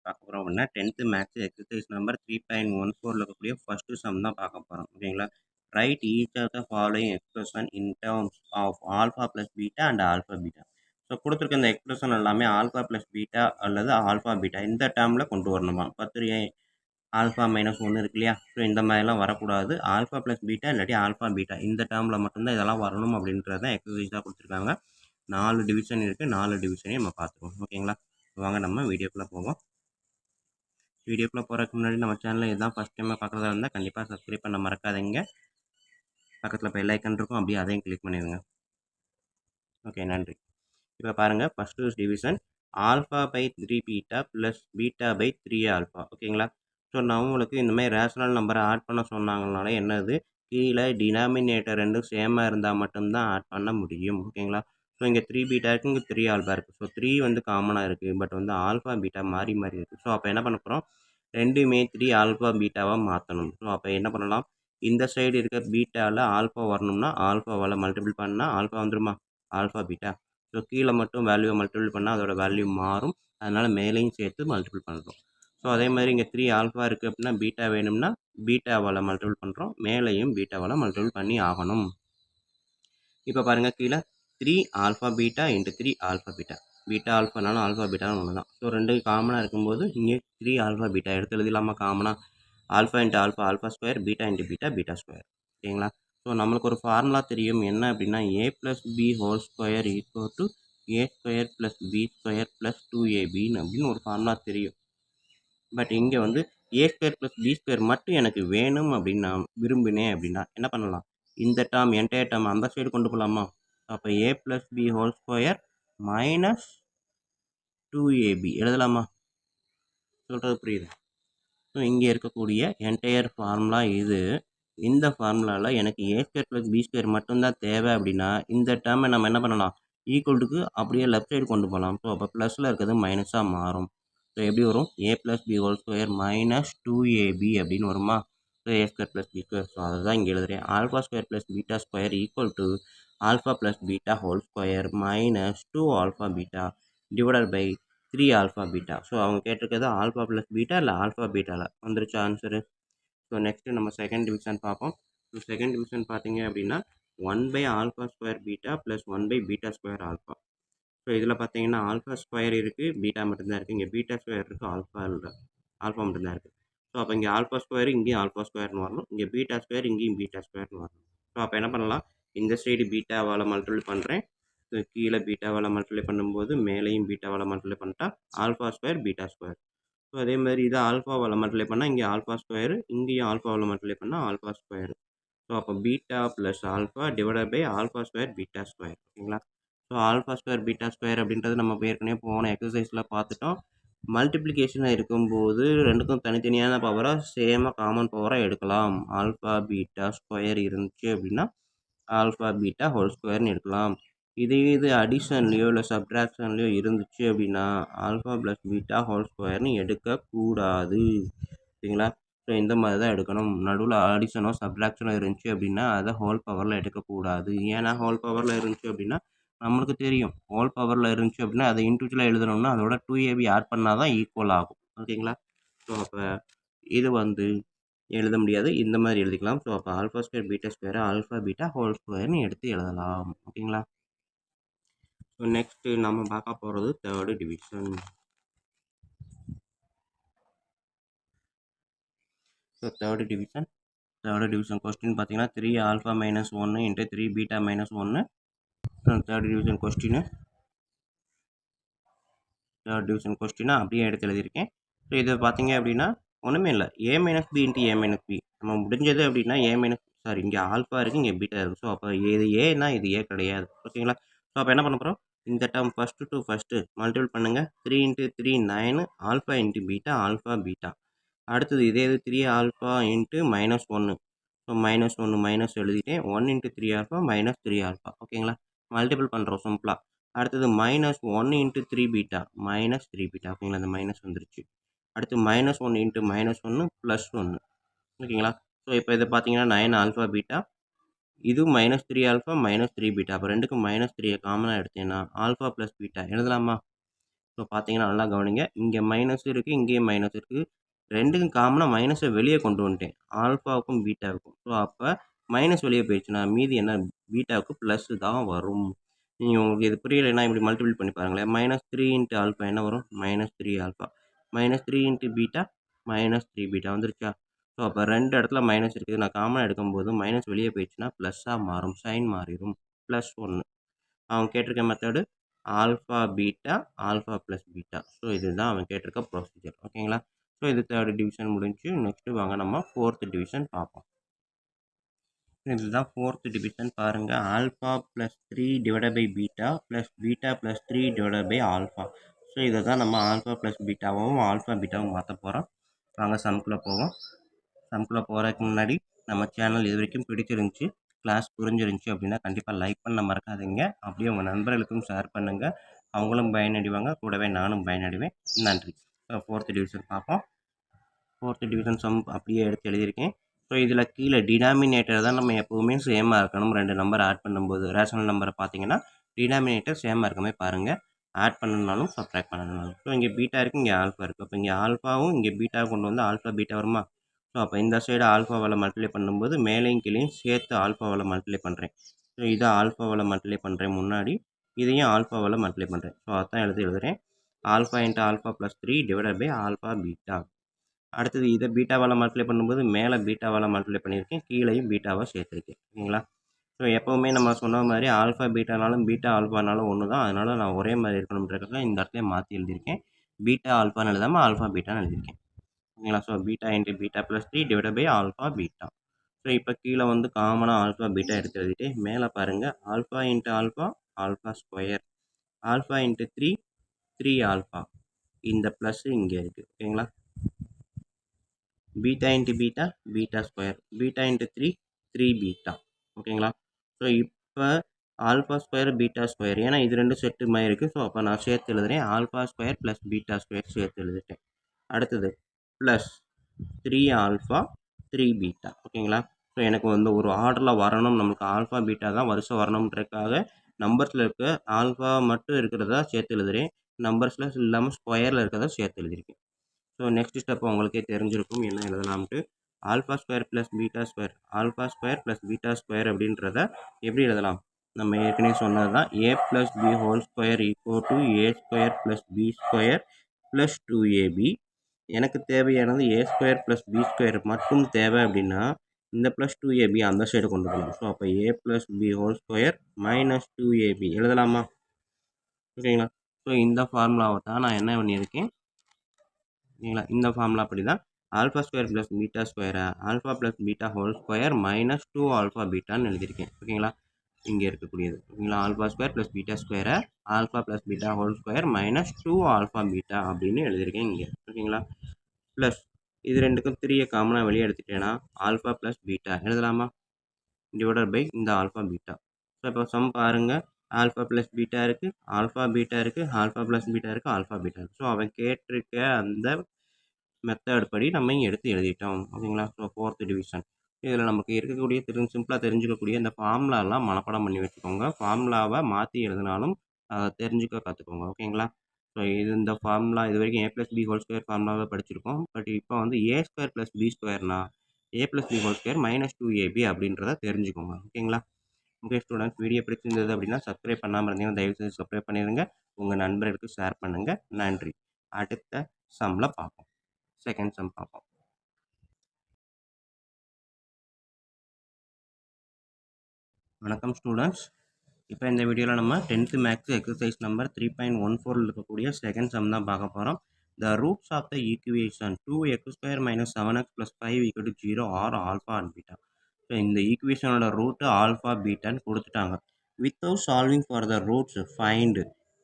பார்க்க போகிறோம் அப்படின்னா 10th மேத்ஸ் எக்ஸசைஸ் நம்பர் 3.14 இருக்கக்கூடிய ஃபர்ஸ்ட் சம் தான் பார்க்க போகிறோம் ஓகேங்களா. Write each of the following expression in terms of alpha plus beta and alpha beta. So கொடுத்துருக்க இந்த எக்ஸ்பிரஷன் எல்லாமே ஆல்ஃபா ப்ளஸ் பீட்டா அல்லது ஆல்ஃபா பீட்டா இந்த டேர்மில் கொண்டு வரணுமா. 10 ஆல்ஃபா மைனஸ் 1 இருக்கு இல்லையா. ஸோ இந்த மாதிரிலாம் வரக்கூடாது. ஆல்ஃபா ப்ளஸ் பீட்டா இல்லாட்டி ஆல்ஃபா பீட்டா இந்த டேர்மில் மட்டும்தான் இதெல்லாம் வரணும் அப்படின்றத எக்ஸசைஸாக கொடுத்துருக்காங்க. 4 டிவிஷன் இருக்குது. 4 டிவிஷனையும் நம்ம பார்த்துருவோம் ஓகேங்களா. வாங்க நம்ம வீடியோக்குள்ளே போவோம். வீடியோக்குள்ளே போகிறதுக்கு முன்னாடி நம்ம சேனலில் இதுதான் ஃபஸ்ட் டைமாக பார்க்குறதா இருந்தால் கண்டிப்பாக சப்ஸ்கிரைப் பண்ண மறக்காதீங்க. பக்கத்தில் பெல் ஐக்கன் இருக்கும், அப்படியே அதையும் கிளிக் பண்ணிடுங்க. ஓகே, நன்றி. இப்போ பாருங்கள், first division alpha by 3 beta plus beta by 3 alpha ஓகேங்களா. ஸோ நம்மளுக்கு இந்த மாதிரி ரேஷனல் நம்பரை ஆட் பண்ண சொன்னாங்கனால என்னது, கீழே டினாமினேட்டர் ரெண்டும் சேமாக இருந்தால் மட்டும்தான் ஆட் பண்ண முடியும் ஓகேங்களா. ஸோ இங்கே 3 பீட்டா இருக்குது, இங்கே 3 ஆல்ஃபா இருக்குது. ஸோ 3 வந்து காமனாக இருக்குது, பட் வந்து ஆல்ஃபா பீட்டா மாறி மாறி இருக்குது. ஸோ அப்போ என்ன பண்ண போகிறோம், ரெண்டுமே 3 ஆல்ஃபா பீட்டாவாக மாற்றணும். ஸோ அப்போ என்ன பண்ணலாம், இந்த சைடு இருக்க பீட்டாவில் ஆல்ஃபா வரணும்னா ஆல்ஃபாவால் மல்டிபிள் பண்ணால் ஆல்ஃபா வந்துருமா, ஆல்ஃபா பீட்டா. ஸோ கீழே மட்டும் வேல்யூவை மல்டிபிள் பண்ணால் அதோட வேல்யூ மாறும், அதனால் மேலேயும் சேர்த்து மல்டிபிள் பண்ணுறோம். ஸோ அதே மாதிரி இங்கே 3 ஆல்ஃபா இருக்குது அப்படின்னா பீட்டா வேணும்னா பீட்டாவால் மல்டிபிள் பண்ணுறோம், மேலேயும் பீட்டாவால் மல்டிபிள் பண்ணி ஆகணும். இப்போ பாருங்கள், கீழே 3 alpha beta into 3 alpha beta. Beta ஆல்ஃபானாலும் ஆல்ஃபா பீட்டாலும் ஒன்று தான். ஸோ ரெண்டு காமனாக இருக்கும்போது இங்கே 3 ஆல்ஃபா பீட்டா எடுத்து எழுதிடலாமா காமனாக. Alpha into alpha alpha square, beta into beta beta square ஓகேங்களா. ஸோ நம்மளுக்கு ஒரு ஃபார்முலா தெரியும், என்ன அப்படின்னா A plus B whole square equal to A square plus B square plus 2ab அப்படின்னு ஒரு ஃபார்முலா தெரியும். பட் இங்கே வந்து A square plus B square மட்டும் எனக்கு வேணும் அப்படின்னு நான் விரும்பினேன் அப்படின்னா என்ன பண்ணலாம், இந்த டேர்ம் என்டையர் டேர்ம் அந்த சைடு கொண்டு போகலாமா. அப்போ A plus B whole square minus 2ab எழுதலாமா, சொல்கிறது புரியுது. ஸோ இங்கே இருக்கக்கூடிய என்டையர் ஃபார்முலா இது. இந்த ஃபார்முலாவில் எனக்கு ஏ ஸ்கொயர் ப்ளஸ் பி ஸ்கொயர் மட்டும்தான் தேவை அப்படின்னா இந்த டேர்மை நம்ம என்ன பண்ணலாம், ஈக்குவல்ட்டுக்கு அப்படியே லெஃப்ட் சைடு கொண்டு போகலாம். ஸோ அப்போ ப்ளஸில் இருக்கிறது மைனஸாக மாறும். ஸோ எப்படி வரும், A plus B whole square minus 2ab அப்படின்னு வருமா. So A square plus B square, so அதை தான் இங்கே எழுதுகிறேன். Alpha square plus beta square equal to alpha plus beta whole square minus 2 alpha beta divided by 3 alpha beta. So அவங்க கேட்டிருக்கிறது alpha plus beta இல்லை alpha பீட்டாவில் வந்துருச்சு answer. So next நம்ம செகண்ட் டிவிஷன் பார்ப்போம். ஸோ செகண்ட் டிவிஷன் பார்த்தீங்க அப்படின்னா 1 by alpha square beta plus 1 by beta square alpha. So இதில் பார்த்தீங்கன்னா ஆல்ஃபா ஸ்கொயர் இருக்குது, பீட்டா மட்டும்தான் இருக்குது. இங்கே பீட்டா ஸ்கொயர் இருக்குது, ஆல்ஃபா இல்லை, ஆல்ஃபா மட்டும்தான் இருக்குது. ஸோ அப்போ இங்கே ஆல்ஃபா ஸ்கொயர் இங்கேயும் ஆல்ஃபா ஸ்கொயர்னு வரணும், இங்கே பீட்டா ஸ்கொயர் இங்கேயும் பீட்டா ஸ்கொயர்னு வரணும். ஸோ அப்போ என்ன பண்ணலாம், இந்த சைடு பீட்டாவால் மல்டிபிள் பண்ணுறேன், கீழே பீட்டாவால் மல்டிப்ளை பண்ணும்போது மேலேயும் பீட்டாவால் மல்டிப்ளை பண்ணிட்டா alpha square beta square. So அதே மாதிரி இதை ஆல்ஃபாவால் மல்டிப்ளை பண்ணால் இங்கே ஆல்ஃபா ஸ்கொயரு, இங்கேயும் ஆல்ஃபாவால் மல்டிப்ளை பண்ணால் ஆல்ஃபா ஸ்கொயரு. ஸோ அப்போ beta plus alpha divided by alpha square beta square ஓகேங்களா. So alpha square beta square அப்படின்றது நம்ம ஏற்கனவே போன எக்ஸசைஸில் பார்த்துட்டோம். மல்டிப்ளிகேஷனாக இருக்கும்போது ரெண்டுக்கும் தனித்தனியான பவராக சேமாக காமன் பவராக எடுக்கலாம். ஆல்ஃபா பீட்டா ஸ்கொயர் இருந்துச்சு அப்படின்னா ஆல்ஃபா பீட்டா ஹோல் ஸ்கொயர்னு எடுக்கலாம். இது அடிஷன்லையோ இல்லை சப்ட்ராக்ஷன்லையோ இருந்துச்சு அப்படின்னா ஆல்ஃபா ப்ளஸ் பீட்டா ஹோல் ஸ்கொயர்னு எடுக்கக்கூடாது ஓகேங்களா. ஸோ இந்த மாதிரி தான் எடுக்கணும். நடுவில் அடிஷனோ சப்ட்ராக்ஷனோ இருந்துச்சு அப்படின்னா அதை ஹோல் பவரில் எடுக்கக்கூடாது. ஏன்னா ஹோல் பவரில் இருந்துச்சு அப்படின்னா நம்மளுக்கு தெரியும், ஹோல் பவரில் இருந்துச்சு அப்படின்னா அதை இண்டிவிஜுவலாக எழுதணும்னா அதோட 2ab ஆட் பண்ணால் தான் ஈக்குவல் ஆகும் ஓகேங்களா. ஸோ அப்போ இது வந்து எழுத முடியாது, இந்த மாதிரி எழுதிக்கலாம். ஸோ அப்போ alpha square beta square alpha beta whole ஸ்கொயர்னு எடுத்து எழுதலாம் ஓகேங்களா. ஸோ நெக்ஸ்ட்டு நம்ம பார்க்க போகிறது third division. So third division question பார்த்தீங்கன்னா 3 alpha minus 1 into 3 beta minus 1. Third division கொஸ்டினை அப்படியே எடுத்து எழுதியிருக்கேன். ஸோ இதை பார்த்தீங்க அப்படின்னா ஒன்றுமே இல்லை, ஏ மைனஸ் பி இன்ட்டு ஏ மைனஸ் பி. நம்ம முடிஞ்சது அப்படின்னா இங்கே ஆல்ஃபா இருக்குது, இங்கே பீட்டா இருக்குது. ஸோ அப்போ இது ஏன்னா இது ஏ கிடையாது ஓகேங்களா. ஸோ அப்போ என்ன பண்ண போகிறோம், இந்த term first to first multiple பண்ணுங்கள். 3 into 3 9 alpha into beta alpha beta. அடுத்தது இதே இது 3 alpha into minus 1. So minus 1 minus எழுதிட்டேன். 1 இன்ட்டு 3 ஆல்ஃபா மைனஸ் 3 ஆல்ஃபா ஓகேங்களா. மல்டிபிள் பண்ணுறோம் சிம்பிளாக. அடுத்தது minus 1 into 3 beta minus 3 beta ஓகேங்களா, அந்த மைனஸ் வந்துருச்சு. அடுத்து மைனஸ் 1 இன்ட்டு மைனஸ் 1 ப்ளஸ் 1 ஓகேங்களா. ஸோ இப்போ இதை பார்த்தீங்கன்னா 9 ஆல்ஃபா பீட்டா, இது மைனஸ் 3 ஆல்ஃபா மைனஸ் 3 பீட்டா. அப்போ ரெண்டுக்கும் மைனஸ் 3 காமனாக எடுத்தேன்னா ஆல்ஃபா ப்ளஸ் பீட்டா எழுதலாமா. ஸோ பார்த்தீங்கன்னா நல்லா கவனிங்க. இங்க மைனஸ் இருக்கு, இங்கேயும் மைனஸ் இருக்கு. 2க்கும் காமனா மைனஸ வெளிய கொண்டு வந்துட்டேன். ஆல்ஃபாவுக்கும், பீட்டாவுக்கும். ஸோ அப்ப மைனஸ் வெளிய போயிருச்சுன்னா, மீதி என்ன பீட்டாவுக்கு பிளஸ் தான் வரும். நீங்க உங்களுக்கு இது புரியலைன்னா இப்படி மல்டிபிள் பண்ணி பாருங்களேன். -3 இன்டு ஆல்ஃபா என்ன வரும்? -3 ஆல்ஃபா. -3 இன்டு பீட்டா, -3 பீட்டா வந்துருச்சா? ஸோ அப்ப 2 இடத்துல மைனஸ் இருக்குது. நான் காமனா எடுக்கும்போது மைனஸ் வெளிய போயிருச்சுன்னா, பிளஸ்ஸா மாறும். சைன் மாறிரும். +1. அவன் கேட்டிருக்க method alpha, beta, alpha plus beta. So இதுதான் அவன் கேட்டிருக்க ப்ரொசீஜர். ஓகேங்களா? ஸோ இது 3 டிவிஷன் முடிஞ்சுச்சு. நெக்ஸ்ட்டு வாங்க நம்ம 4த் டிவிஷன் பார்ப்போம். இதுதான் 4த் டிவிஷன் பாருங்க. Alpha plus 3 divided by beta plus beta plus 3 divided by alpha. So இதை தான் நம்ம ஆல்ஃபா பிளஸ் பீட்டாவும் ஆல்ஃபா பீட்டாவும் மாற்ற போகிறோம். வாங்க சம்குள்ளே போவோம். சம்குள்ளே போகிறதுக்கு முன்னாடி நம்ம சேனல் இது வரைக்கும் பிடிச்சிருந்துச்சு, கிளாஸ் புரிஞ்சிருந்துச்சு அப்படின்னா கண்டிப்பாக லைக் பண்ண மறக்காதீங்க. அப்படியே உங்கள் நண்பர்களுக்கும் ஷேர் பண்ணுங்கள். அவங்களும் பயனடைவாங்க, கூடவே நானும் பயனடைவேன். நன்றி. 4th டிவிஷன் பார்ப்போம். 4th டிவிஷன் சம் அப்படியே எடுத்து எழுதியிருக்கேன். ஸோ இதில் கீழே டினாமினேட்டர் தான் நம்ம எப்போவுமே சேமாக இருக்கணும். 2 நம்பர் ஆட் பண்ணும்போது ரேஷனல் நம்பரை பார்த்தீங்கன்னா டினாமினேட்டர் சேமாக இருக்க மாதிரி பாருங்கள். ஆட் பண்ணணுனாலும் சப்ட்ராக்ட் பண்ணணுனாலும். ஸோ இங்கே பீட்டா இருக்குது, இங்கே ஆல்ஃபா இருக்குது. அப்போ இங்கே ஆல்ஃபாவும் இங்கே பீட்டாவும் கொண்டு வந்து ஆல்ஃபா பீட்டா வருமா? ஸோ அப்போ இந்த சைடு ஆல்ஃபாவால் மல்டிப்ளை பண்ணும்போது மேலேயும் கீழேயும் சேர்த்து ஆல்ஃபாவால் மல்டிப்ளை பண்ணுறேன். ஸோ இதை ஆல்ஃபாவால் மல்டிப்ளை பண்ணுறேன் முன்னாடி, இதையும் ஆல்ஃபாவால் மல்டிப்ளை பண்ணுறேன். ஸோ அதான் எழுதுகிறேன். Alpha into alpha plus 3 divided by alpha beta. அடுத்தது இதை பீட்டாவால் மல்டிப்ளை பண்ணும்போது மேலே பீட்டாவால் மல்டிப்ளை பண்ணியிருக்கேன், கீழேயும் பீட்டாவை சேர்த்துருக்கேன். ஓகேங்களா? ஸோ எப்போவுமே நம்ம சொன்ன மாதிரி ஆல்ஃபா பீட்டானாலும் பீட்டா ஆல்ஃபானாலும் ஒன்று தான். அதனால் நான் ஒரே மாதிரி இருக்கணுன்றதுக்காக இந்த இடத்துல மாற்றி எழுதியிருக்கேன். பீட்டா ஆல்ஃபான்னு எழுதாமல் ஆல்ஃபா பீட்டான்னு எழுதியிருக்கேன். ஓகேங்களா? So beta into beta plus 3 divided by alpha beta. So இப்போ கீழே வந்து காமனாக ஆல்ஃபா பீட்டா எடுத்து எழுதிட்டு மேலே பாருங்கள் alpha into alpha, alpha square. Alpha into 3, 3 alpha. இந்த ப்ளஸ் இங்கே இருக்குது. ஓகேங்களா? Beta into beta, beta square. Beta into 3, 3 beta. ஓகேங்களா? ஸோ இப்போ ஆல்ஃபா ஸ்கொயர், பீட்டா ஸ்கொயர். ஏன்னா இது ரெண்டும் செட்டு மாதிரி இருக்குது. ஸோ அப்போ நான் சேர்த்து எழுதுறேன். Alpha square plus beta square சேர்த்து எழுதிட்டேன். அடுத்தது ப்ளஸ் 3 ஆல்ஃபா, 3 பீட்டா. ஓகேங்களா? ஸோ எனக்கு வந்து ஒரு ஆர்டரில் வரணும், நம்மளுக்கு ஆல்ஃபா பீட்டா தான் வருஷம் வரணுன்றதுக்காக நம்பர்ஸில் இருக்க ஆல்ஃபா மட்டும் இருக்கிறதா சேர்த்து எழுதுறேன். நம்பர்ஸில் இல்லாமல் ஸ்கொயரில் இருக்கிறத சேர்த்து எழுதியிருக்கேன். ஸோ நெக்ஸ்ட் ஸ்டெப் உங்களுக்கே தெரிஞ்சிருக்கும் என்ன எழுதலாம்ட்டு. Alpha square plus beta square, alpha square plus beta square அப்படின்றத எப்படி எழுதலாம்? நம்ம ஏற்கனவே சொன்னது தான். A plus B whole square equal to A square plus B square plus 2ab. எனக்கு தேவையானது A square plus B square மட்டும் தேவை அப்படின்னா இந்த ப்ளஸ் 2ab அந்த சைடு கொண்டு போகணும். ஸோ அப்போ A plus B whole square minus 2ab எழுதலாமா? ஓகேங்களா? ஸோ இந்த ஃபார்முலாவை தான் நான் என்ன பண்ணியிருக்கேன், ஓகேங்களா? இந்த ஃபார்முலா அப்படி தான் ஆல்ஃபா ஸ்கொயர் ப்ளஸ் பீட்டா ஸ்கொயரை alpha plus beta whole square minus 2 alpha பீட்டான்னு எழுதியிருக்கேன். ஓகேங்களா? இங்கே இருக்கக்கூடியது. ஓகேங்களா? ஆல்ஃபா ஸ்கொயர் ப்ளஸ் பீட்டா ஸ்கொயரை alpha plus beta whole square minus 2 alpha beta அப்படின்னு எழுதியிருக்கேன் இங்கே. ஓகேங்களா? ப்ளஸ் இது ரெண்டுக்கும் 3 காமனாக வெளியே எடுத்துட்டேன்னா ஆல்ஃபா ப்ளஸ் பீட்டா எழுதலாமா? டிவைடட் பை இந்த ஆல்ஃபா பீட்டா. ஸோ இப்போ சம் பாருங்கள். ஆல்ஃபா ப்ளஸ் பீட்டா இருக்குது, ஆல்ஃபா பீட்டா இருக்குது, ஆல்ஃபா ப்ளஸ் பீட்டா இருக்குது, ஆல்ஃபா பீட்டா இருக்குது. ஸோ அவன் கேட்டிருக்க அந்த மெத்தட் படி நம்ம இங்கே எடுத்து எழுதிட்டோம். ஓகேங்களா? So 4th division. இதில் நமக்கு இருக்கக்கூடிய சிம்பிளாக தெரிஞ்சுக்கக்கூடிய இந்த ஃபார்முலாலாம் மனப்பாடம் பண்ணி வச்சுக்கோங்க. ஃபார்முலாவை மாற்றி எழுதினாலும் அதை தெரிஞ்சுக்க கற்றுக்கோங்க. ஓகேங்களா? ஸோ இது இந்த ஃபார்முலா இது வரைக்கும் A plus B whole square ஃபார்முலாவை படிச்சிருக்கோம். பட் இப்போ வந்து ஏ ஸ்கொயர் ப்ளஸ் பி ஸ்கொயர்னா A plus B whole square minus 2ab அப்படின்றத தெரிஞ்சுக்கோங்க. ஓகேங்களா? ஓகே ஸ்டூடெண்ட்ஸ், வீடியோ பிடிச்சிருந்தது அப்படின்னா சப்ஸ்கிரைப் பண்ணாமல் இருந்தீங்கன்னா தயவுசெய்து சப்ஸ்கிரைப் பண்ணிடுங்க. உங்கள் நண்பர்களுக்கு ஷேர் பண்ணுங்கள். நன்றி. அடுத்த சம்மில் பார்ப்போம். செகண்ட் சம் பார்ப்போம். வணக்கம் ஸ்டூடெண்ட்ஸ். இப்போ இந்த வீடியோவில் நம்ம 10th மேக்ஸ் எக்ஸசைஸ் நம்பர் 3.14 இருக்கக்கூடிய செகண்ட் சம் தான் பார்க்க போகிறோம். The roots of the equation 2x² - 7x + 5 = 0 are alpha and beta. So இந்த ஈக்குவேஷனோட ரூட்டு ஆல்ஃபா பீட்டான்னு கொடுத்துட்டாங்க. Without solving for the roots find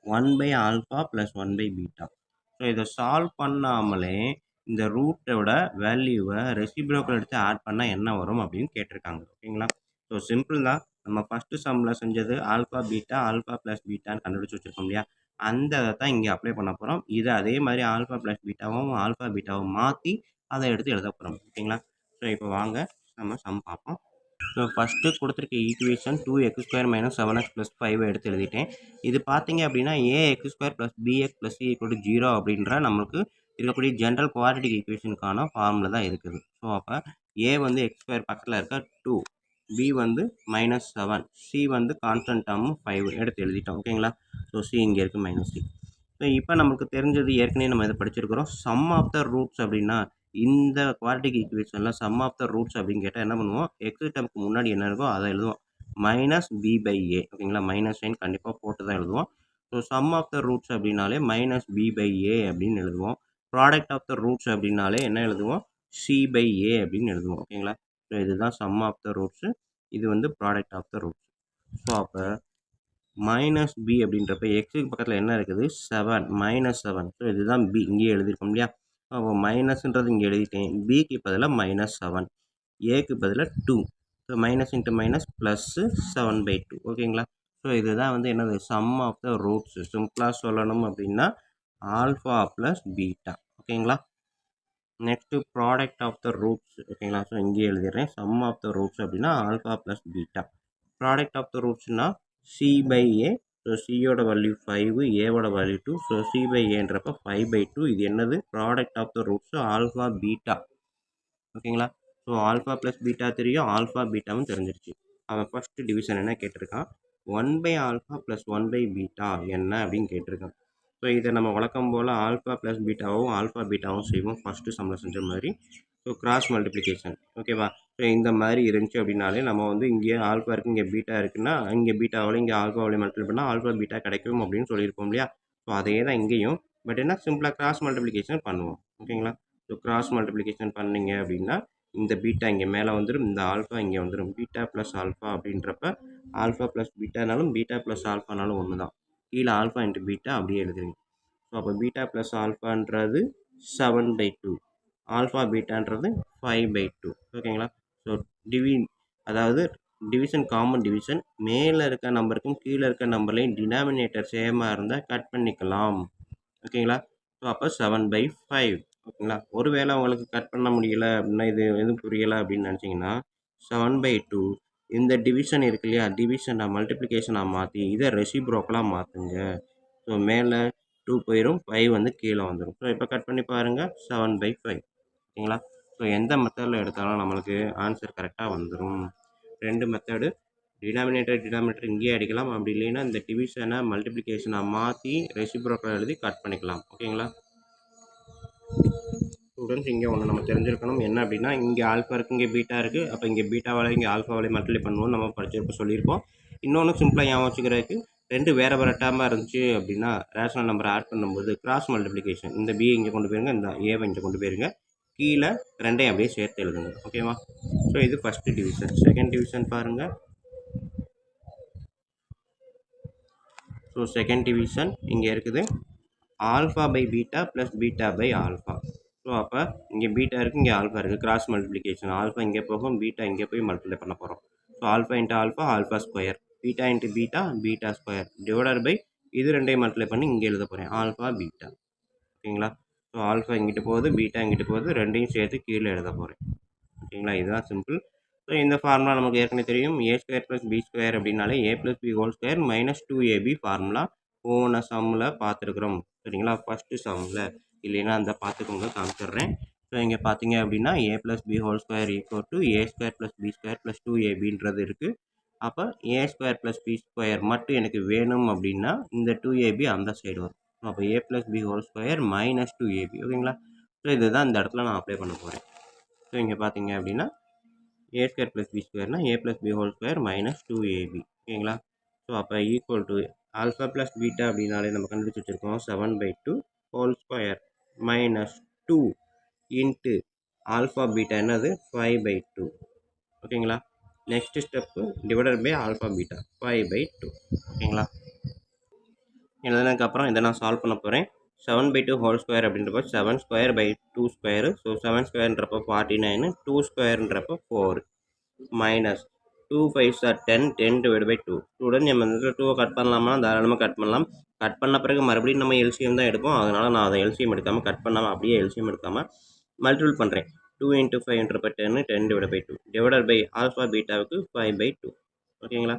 1/α + 1/β. So இதை சால்வ் பண்ணாமலே இந்த ரூட்டோட வேல்யூவை ரெசிப்ரோக்கல் எடுத்து ஆட் பண்ணால் என்ன வரும் அப்படின்னு கேட்டிருக்காங்க. ஓகேங்களா? ஸோ சிம்பிள் தான். நம்ம ஃபஸ்ட்டு சம்மில் செஞ்சது ஆல்ஃபா பீட்டா ஆல்ஃபா ப்ளஸ் பீட்டான்னு கண்டுபிடிச்சி வச்சுருக்கோம் இல்லையா? அந்த இதை தான் இங்கே அப்ளை பண்ண போகிறோம். இதை அதே மாதிரி ஆல்ஃபா ப்ளஸ் பீட்டாவும் ஆல்ஃபா பீட்டாவும் மாற்றி அதை எடுத்து எழுத போகிறோம். ஓகேங்களா? ஸோ இப்போ வாங்க நம்ம சம் பார்ப்போம். ஸோ ஃபஸ்ட்டு கொடுத்துருக்க ஈக்குவேஷன் 2x² - 7x + 5 எடுத்து எழுதிட்டேன். இது பார்த்தீங்க அப்படின்னா ax² + bx + c = 0 அப்படின்ற நம்மளுக்கு இருக்கக்கூடிய ஜென்ரல் குவாட்ரேட்டிக் ஈக்குவேஷனுக்கான ஃபார்முலா தான் இருக்குது. ஸோ அப்போ a வந்து x² பக்கத்தில் இருக்க 2, b வந்து -7, c வந்து கான்ஸ்டன்ட் டேர்ம் 5 எடுத்து எழுதிட்டோம். ஓகேங்களா? ஸோ c இங்கே இருக்குது -c. ஸோ இப்போ நமக்கு தெரிஞ்சது ஏற்கனவே நம்ம இதை படிச்சிருக்கிறோம். சம் ஆஃப் த ரூட்ஸ் அப்படின்னா இந்த குவாட்ரேட்டிக் ஈக்குவேஷனில் சம் ஆஃப் த ரூட்ஸ் அப்படின்னு கேட்டால் என்ன பண்ணுவோம், எக்ஸ் டேர்முக்கு முன்னாடி என்ன இருக்கோ அதை எழுதுவோம். -b/a. ஓகேங்களா? மைனஸ் சைன் கண்டிப்பாக போட்டு தான் எழுதுவோம். So sum of the roots அப்படின்னாலே -b/a அப்படின்னு எழுதுவோம். ப்ராடக்ட் ஆஃப் த ரூட்ஸ் அப்படின்னாலே என்ன எழுதுவோம், c/a அப்படின்னு எழுதுவோம். ஓகேங்களா? ஸோ இதுதான் சம் ஆஃப் த ரூட்ஸு, இது வந்து product of the roots. So அப்போ -b அப்படின்றப்ப எக்ஸுக்கு பக்கத்தில் என்ன இருக்குது, 7, -7. ஸோ இதுதான் b, இங்கேயே எழுதியிருக்கோம் இல்லையா? அப்போ மைனஸ்ன்றது இங்கே எழுதிட்டேன். பிக்கு பதிலாக -7, ஏக்கு பதிலாக 2. So minus into minus plus 7/2. ஓகேங்களா? ஸோ இதுதான் வந்து என்னது, சம் ஆஃப் த ரூட்ஸு. சிம்பிளாக சொல்லணும் அப்படின்னா ஆல்ஃபா ப்ளஸ் பீட்டா. ஓகேங்களா? Next product of the roots. ஓகேங்களா? ஸோ இங்கேயே எழுதிடுறேன். சம் ஆஃப் த ரூட்ஸ் அப்படின்னா alpha plus beta. Product of the ரூட்ஸ்னால் c/a. ஸோ சியோட வேல்யூ 5, ஏவோட வேல்யூ 2. ஸோ c/aன்றப்ப 5/2. இது என்னது, product of the roots alpha beta. ஓகேங்களா? ஸோ ஆல்ஃபா ப்ளஸ் பீட்டா தெரியும், ஆல்ஃபா பீட்டாவும் தெரிஞ்சிருச்சு. அவன் ஃபஸ்ட்டு டிவிஷன் என்ன கேட்டிருக்கான், 1/α + 1/β என்ன அப்படின்னு கேட்டிருக்கான். ஸோ இதை நம்ம வழக்கம் போல் ஆல்ஃபா ப்ளஸ் பீட்டாவும் ஆல்ஃபா பீட்டாவும் செய்வோம் ஃபஸ்ட்டு சம்மில் செஞ்ச மாதிரி. So cross multiplication. ஓகேவா? ஸோ இந்த மாதிரி இருந்துச்சு அப்படின்னாலே நம்ம வந்து இங்கே ஆல்ஃபா இருக்குது, இங்கே பீட்டா இருக்குன்னா இங்கே பீட்டாவில் இங்கே ஆல்ஃபாவில் மல்டிப்ளை பண்ணால் ஆல்ஃபா பீட்டா கிடைக்கும் அப்படின்னு சொல்லியிருப்போம் இல்லையா? ஸோ அதே தான் இங்கேயும். பட் என்ன, சிம்பிளாக கிராஸ் மல்டிப்ளிகேஷன் பண்ணுவோம். ஓகேங்களா? ஸோ கிராஸ் மல்டிப்ளிகேஷன் பண்ணிங்க அப்படின்னா இந்த பீட்டா இங்கே மேலே வந்துடும், இந்த ஆல்ஃபா இங்கே வந்துடும். பீட்டா ப்ளஸ் ஆல்ஃபா அப்படின்றப்ப ஆல்ஃபா ப்ளஸ் பீட்டானாலும் பீட்டா ப்ளஸ் ஆல்ஃபானாலும் ஒன்று தான். கீழே ஆல்ஃபா இன்ட்டு பீட்டா அப்படியே எழுதுறீங்க. ஸோ அப்போ பீட்டா ப்ளஸ் ஆல்ஃபான்றது 7/2, ஆல்ஃபா பீட்டான்றது 5/2. ஓகேங்களா? ஸோ அதாவது டிவிஷன், காமன் டிவிஷன். மேலே இருக்க நம்பருக்கும் கீழே இருக்க நம்பர்லையும் டினாமினேட்டர் சேமாக இருந்தால் கட் பண்ணிக்கலாம். ஓகேங்களா? ஸோ அப்போ 7/5. ஓகேங்களா? ஒருவேளை உங்களுக்கு கட் பண்ண முடியல அப்படின்னா, இது எதுவும் புரியலை அப்படின்னு நினச்சிங்கன்னா 7/2 இந்த டிவிஷன் இருக்கு இல்லையா, டிவிஷனை மல்டிப்ளிகேஷனாக மாற்றி இதை ரெசிப்ரோக்கலாக மாற்றுங்க. ஸோ மேலே 2 போயிடும், 5 வந்து கீழே வந்துடும். ஸோ இப்போ கட் பண்ணி பாருங்கள், 7/5. ஓகேங்களா? ஸோ எந்த மெத்தடில் எடுத்தாலும் நம்மளுக்கு ஆன்சர் கரெக்டாக வந்துடும். 2 மெத்தடு, டினாமினேட்டர் இங்கேயே அடிக்கலாம். அப்படி இல்லைன்னா இந்த டிவிஷனை மல்டிப்ளிகேஷனாக மாற்றி ரெசிப்ரோக்கலாக எழுதி கட் பண்ணிக்கலாம். ஓகேங்களா? ஸ்டூடெண்ட்ஸ் இங்கே ஒன்று நம்ம தெரிஞ்சிருக்கணும், என்ன அப்படின்னா இங்கே ஆல்ஃபா இருக்குது, இங்கே பீட்டா இருக்குது. அப்போ இங்கே பீட்டாவால் இங்கே ஆல்ஃபாவாலே மல்டிப்ளை பண்ணுவோம் நம்ம படிச்சிருப்ப சொல்லியிருப்போம். இன்னொன்று சிம்பிளாக ஞாபகம் வச்சுக்கிறதுக்கு, 2 வேறு வேறு டேர்மாக இருந்துச்சு அப்படின்னா ரேஷனல் நம்பர் ஆட் பண்ணும்போது கிராஸ் மல்டிப்ளிகேஷன், இந்த பி இங்கே கொண்டு போயிருங்க, இந்த ஏவை இங்கே கொண்டு போயிருங்க, கீழே 2ஐயும் அப்படியே சேர்த்து எழுதுங்க. ஓகேவா? ஸோ இது ஃபஸ்ட்டு டிவிஷன். செகண்ட் டிவிஷன் பாருங்கள். ஸோ செகண்ட் டிவிஷன் இங்கே இருக்குது, alpha by beta plus beta by alpha. So அப்போ இங்கே பீட்டா இருக்குது, இங்கே ஆல்ஃபா இருக்குது, கிராஸ் மல்டிப்ளிகேஷன். ஆல்ஃபா இங்கே போகும், பீட்டா இங்கே போய் மல்டிப்ளை பண்ண போகிறோம். So alpha into alpha, alpha square, beta into beta, beta square, divided by இது 2ஐயும் மல்டிப்ளை பண்ணி இங்கே எழுத போகிறேன், ஆல்ஃபா பீட்டா. ஓகேங்களா? ஸோ ஆல்ஃபா இங்கிட்டு போகுது, பீட்டா இங்கிட்டு போகுது, 2ஐயும் சேர்த்து கீழே எழுத போகிறேன். ஓகேங்களா? இதுதான் சிம்பிள். ஸோ இந்த ஃபார்முலா நமக்கு ஏற்கனவே தெரியும், a² + b² அப்படின்னாலே a + b² - 2ab ஃபார்முலா போன சம்மில் பார்த்துருக்குறோம். சரிங்களா? ஃபஸ்ட்டு சம்மில் இல்லைன்னா அந்த பார்த்துக்கோங்க, காமிச்சிடுறேன். ஸோ இங்கே பார்த்தீங்க அப்படின்னா a + b² = a² + b² + 2abன்றது இருக்குது. அப்போ a² + b² மட்டும் எனக்கு வேணும் அப்படின்னா இந்த 2ab அந்த சைடு வரும். அப்போ a + b² - 2ab. ஓகேங்களா? ஸோ இதுதான் இந்த இடத்துல நான் அப்ளை பண்ண போகிறேன். ஸோ இங்கே பார்த்தீங்க அப்படின்னா a² + b² a + b² - 2ab. ஓகேங்களா? ஸோ அப்போ equal to alpha plus beta அப்படின்னாலே நம்ம கண்டுபிடிச்சி வச்சுருக்கோம், 7/2 - 2 இன்ட்டு ஆல்ஃபா பீட்டா என்னது, 5/2. ஓகேங்களா? Next step divided by alpha beta 5/2. ஓகேங்களா? எழுதுனதுக்கப்புறம் இதை நான் சால்வ் பண்ண போகிறேன். 7/2 அப்படின்றப்போ 7² / 2². ஸோ 7²ன்றப்போ 49, 2²ன்றப்போ 4, மைனஸ் 2 5s are 10, 10/2. ஸ்டூடெண்ட் நம்ம இந்த 2 கட் பண்ணலாமா, தாராளமாக கட் பண்ணலாம். கட் பண்ண பிறகு மறுபடியும் நம்ம எல்சிஎம் தான் எடுப்போம். அதனால் நான் அதை எல்சிஎம் எடுக்காமல், கட் பண்ணாமல் அப்படியே எல்சிஎம் எடுக்காமல் மல்டிபிள் பண்ணுறேன். 2 இன்ட்டு 5 என்றப்ப 10 10 divide by 2 divided by alpha பீட்டாவுக்கு 5/2 ஓகேங்களா.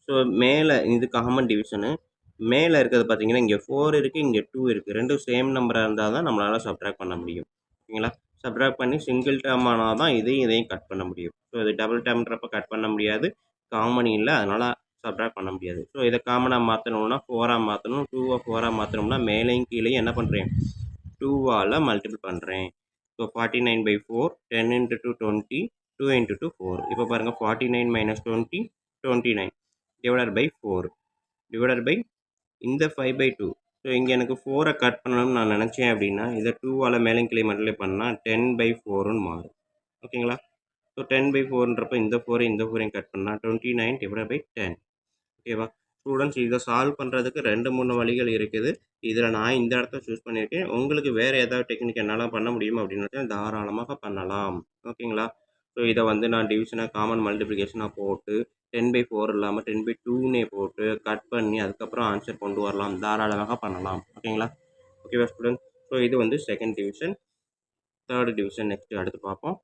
ஸோ மேலே இது காமன் டிவிஷனு. மேலே இருக்கிறது பார்த்தீங்கன்னா இங்கே 4 இருக்குது, இங்கே 2 இருக்குது. ரெண்டும் சேம் நம்பராக இருந்தால் தான் நம்மளால் சப்ட்ராக்ட் பண்ண முடியும். ஓகேங்களா. சப்ட்ராக்ட் பண்ணி சிங்கிள் டேர்ம் ஆனால் தான் இதையும் கட் பண்ண முடியும். ஸோ இது டபுள் டேர்ம்ன்றப்ப கட் பண்ண முடியாது, காமன் இல்லை, அதனால் சப்ட்ராக்ட் பண்ண முடியாது. ஸோ இதை காமனாக மாற்றணும்னா 4ஆக மாற்றணும். 2 4ஆக மாற்றணும்னா மேலேயும் கீழேயும் என்ன பண்ணுறேன், 2ஆல் மல்டிபிள் பண்ணுறேன். ஸோ 49/4 10 × 2 20 2 × 2 4. இப்போ பாருங்கள் 49 - 20 29 டிவைடட் பை 4 டிவைடட் பை இந்த 5/2. ஸோ இங்கே எனக்கு 4 கட் பண்ணணும்னு நான் நினச்சேன் அப்படின்னா இதை 2ஆல் மேலே கீழே மல்டிப்ளை பண்ணால் 10/4ன்னு மாறும். ஓகேங்களா. ஸோ 10/4ன்றப்ப இந்த 4 கட் பண்ணால் 29 டிவைடட் பை 10. ஓகேவா. ஸ்டூடெண்ட்ஸ் இதை சால்வ் பண்ணுறதுக்கு 2 3 வழிகள் இருக்குது. இதில் நான் இந்த இடத்த சூஸ் பண்ணியிருக்கேன். உங்களுக்கு வேறு ஏதாவது டெக்னிக் என்னால் பண்ண முடியும் அப்படின்றத தாராளமாக பண்ணலாம். ஓகேங்களா. ஸோ இதை நான் டிவிஷனாக காமன் மல்டிப்ளிகேஷனாக போட்டு 10/4 இல்லாமல் 10/2னே போட்டு கட் பண்ணி அதுக்கப்புறம் ஆன்சர் கொண்டு வரலாம், தாராளமாக பண்ணலாம். ஓகேங்களா. ஓகேவா ஸ்டூடெண்ட். ஸோ இது second division. Third division next அடுத்து பார்ப்போம்.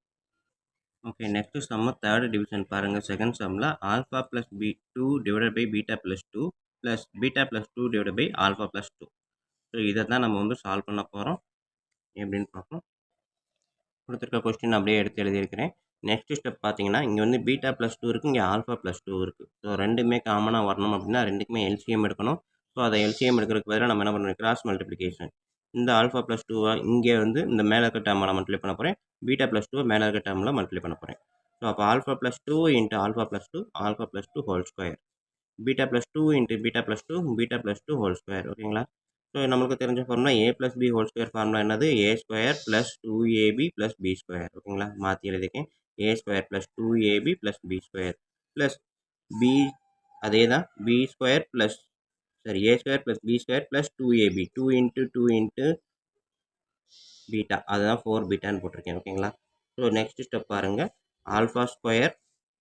ஓகே, நெக்ஸ்ட் சம்ம தேர்ட் டிவிஷன் பாருங்கள். செகண்ட் சம்மில் ஆல்ஃபா ப்ளஸ் பி2 divided by beta plus 2 plus beta plus 2 divided by alpha plus 2. So இதை தான் நம்ம சால்வ் பண்ண போகிறோம். எப்படின்னு பார்ப்போம். கொடுத்துருக்க கொஸ்டின் அப்படியே எடுத்து எழுதியிருக்கிறேன். நெக்ஸ்ட் ஸ்டெப் பார்த்தீங்கன்னா இங்கே பீட்டா ப்ளஸ் 2 இருக்குது, இங்கே ஆல்ஃபா ப்ளஸ் 2 இருக்குது. ஸோ ரெண்டுமே காமனாக வரணும் அப்படின்னா ரெண்டுக்குமே எல்சிஎம் எடுக்கணும். ஸோ அதை எல்சிஎம் எடுக்கிறதுக்கு பதிலாக நம்ம என்ன பண்ணுறோம், கிராஸ் மல்டிப்ளிகேஷன். இந்த ஆல்ஃபா ப்ளஸ் 2 இங்கே இந்த மேலே இருக்க டேர்மில் மல்டிப்ளை பண்ண போகிறேன், பீட்டா ப்ளஸ் 2 மேலே இருக்க டேர்மில் மல்டிப்ளை பண்ண போகிறேன். ஸோ அப்போ alpha plus 2 into alpha plus 2 alpha plus 2 whole square, beta plus 2 into beta plus 2 beta plus 2 whole square. ஓகேங்களா. ஸோ நம்மளுக்கு தெரிஞ்ச formula A plus B whole square formula என்னது, ஏ square plus 2ab plus B square. ஓகேங்களா. மாற்றி எழுதிக்கேன், A square plus 2ab plus B square plus B, அதே தான் B square plus A square plus B square plus 2ab 2 into 2 into beta, அதுதான் 4 பீட்டான்னு போட்டிருக்கேன். ஓகேங்களா. So next step பாருங்கள், alpha square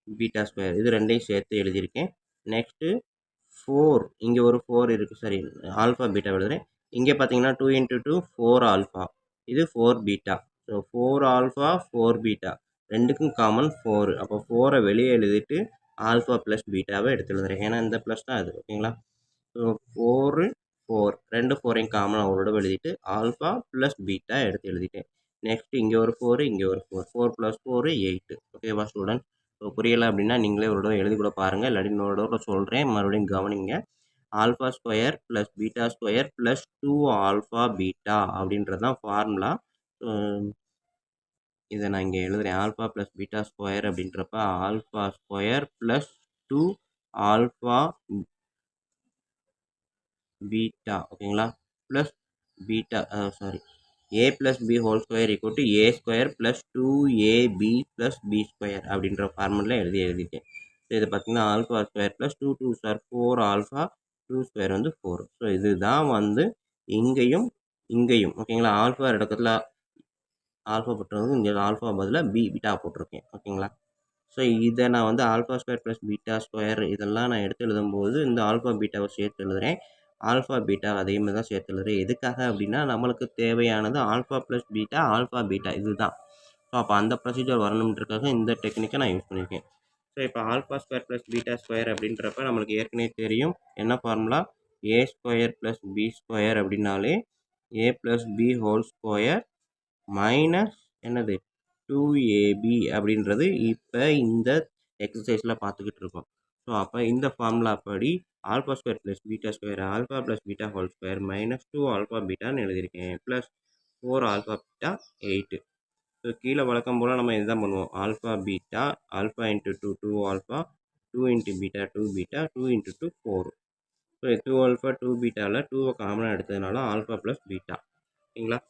beta square இது ரெண்டையும் சேர்த்து எழுதியிருக்கேன். நெக்ஸ்ட்டு 4, இங்கே ஒரு 4 இருக்குது, சரி ஆல்ஃபா பீட்டா எழுதுகிறேன். இங்கே பார்த்தீங்கன்னா 2 இன்ட்டு 2 4 ஆல்ஃபா, இது 4 பீட்டா. ஸோ 4 ஆல்ஃபா 4 பீட்டா ரெண்டுக்கும் காமன் 4. அப்போ 4 வெளியே எழுதிட்டு ஆல்ஃபா ப்ளஸ் பீட்டாவை எடுத்து எழுதுகிறேன், ஏன்னா இந்த ப்ளஸ் தான் அது. ஓகேங்களா. ஸோ 4 4 ரெண்டு 4ஐயும் காமனாக அவரோட எழுதிட்டு ஆல்ஃபா ப்ளஸ் பீட்டா எடுத்து எழுதிட்டேன். நெக்ஸ்ட் இங்கே ஒரு 4 இங்கே ஒரு 4 4 + 4 8. ஓகேவா ஸ்டூடெண்ட். ஸோ புரியலை அப்படின்னா நீங்களே ஒரு தடவை எழுதி கூட பாருங்கள், இல்லாட்டி இன்னொரு தடவை சொல்கிறேன், மறுபடியும் கவனிங்க. Alpha square plus beta square plus 2 alpha beta அப்படின்றது தான் ஃபார்முலா. இதை நான் இங்கே எழுதுகிறேன், ஆல்ஃபா ப்ளஸ் பீட்டா ஸ்கொயர் அப்படின்றப்ப alpha square plus 2 alpha beta. ஓகேங்களா. Plus beta A plus B whole square equal to A square plus 2ab plus B square அப்படின்ற formula எழுதிட்டேன். ஸோ இதை பார்த்தீங்கன்னா alpha square plus 2 2 sir 4 alpha 2 square 4. So இதுதான் இங்கேயும் இங்கேயும். ஓகேங்களா. ஆல்ஃபா இடத்துல ஆல்ஃபா போட்டுறது, இங்கே ஆல்ஃபா பதிலாக பீட்டா போட்டிருக்கேன். ஓகேங்களா. ஸோ இதை நான் alpha square plus beta square இதெல்லாம் நான் எடுத்து எழுதும்போது இந்த ஆல்ஃபா பீட்டாவை சேர்த்து எழுதுகிறேன், ஆல்ஃபா பீட்டா அதே மாதிரி தான் சேர்த்து எழுதுகிறேன். எதுக்காக அப்படின்னா நம்மளுக்கு தேவையானது alpha plus beta alpha beta இதுதான். ஸோ அப்போ அந்த ப்ரொசீஜர் வரணுன்றதுக்காக இந்த டெக்னிக்கை நான் யூஸ் பண்ணியிருக்கேன். ஸோ இப்போ alpha square plus beta square அப்படின்றப்ப நம்மளுக்கு ஏற்கனவே தெரியும் என்ன formula, A square plus B square அப்படின்னாலே A plus B whole square minus என்னது 2ab அப்படின்றது இப்போ இந்த எக்ஸசைஸில் பார்த்துக்கிட்டு இருக்கோம். ஸோ அப்போ இந்த ஃபார்முலா படி alpha square plus beta square alpha plus beta whole square minus 2 alpha பீட்டான்னு எழுதியிருக்கேன், ப்ளஸ் 4 ஆல்ஃபா பீட்டா 8. ஸோ கீழே வழக்கம் போல் நம்ம இதுதான் பண்ணுவோம், alpha beta alpha into 2 2 alpha 2 into beta 2 beta 2 into 2 4. So 2 alpha 2 பீட்டாவில் 2வை காமனாக எடுத்ததுனால ஆல்ஃபா ப்ளஸ் பீட்டா. ஓகேங்களா.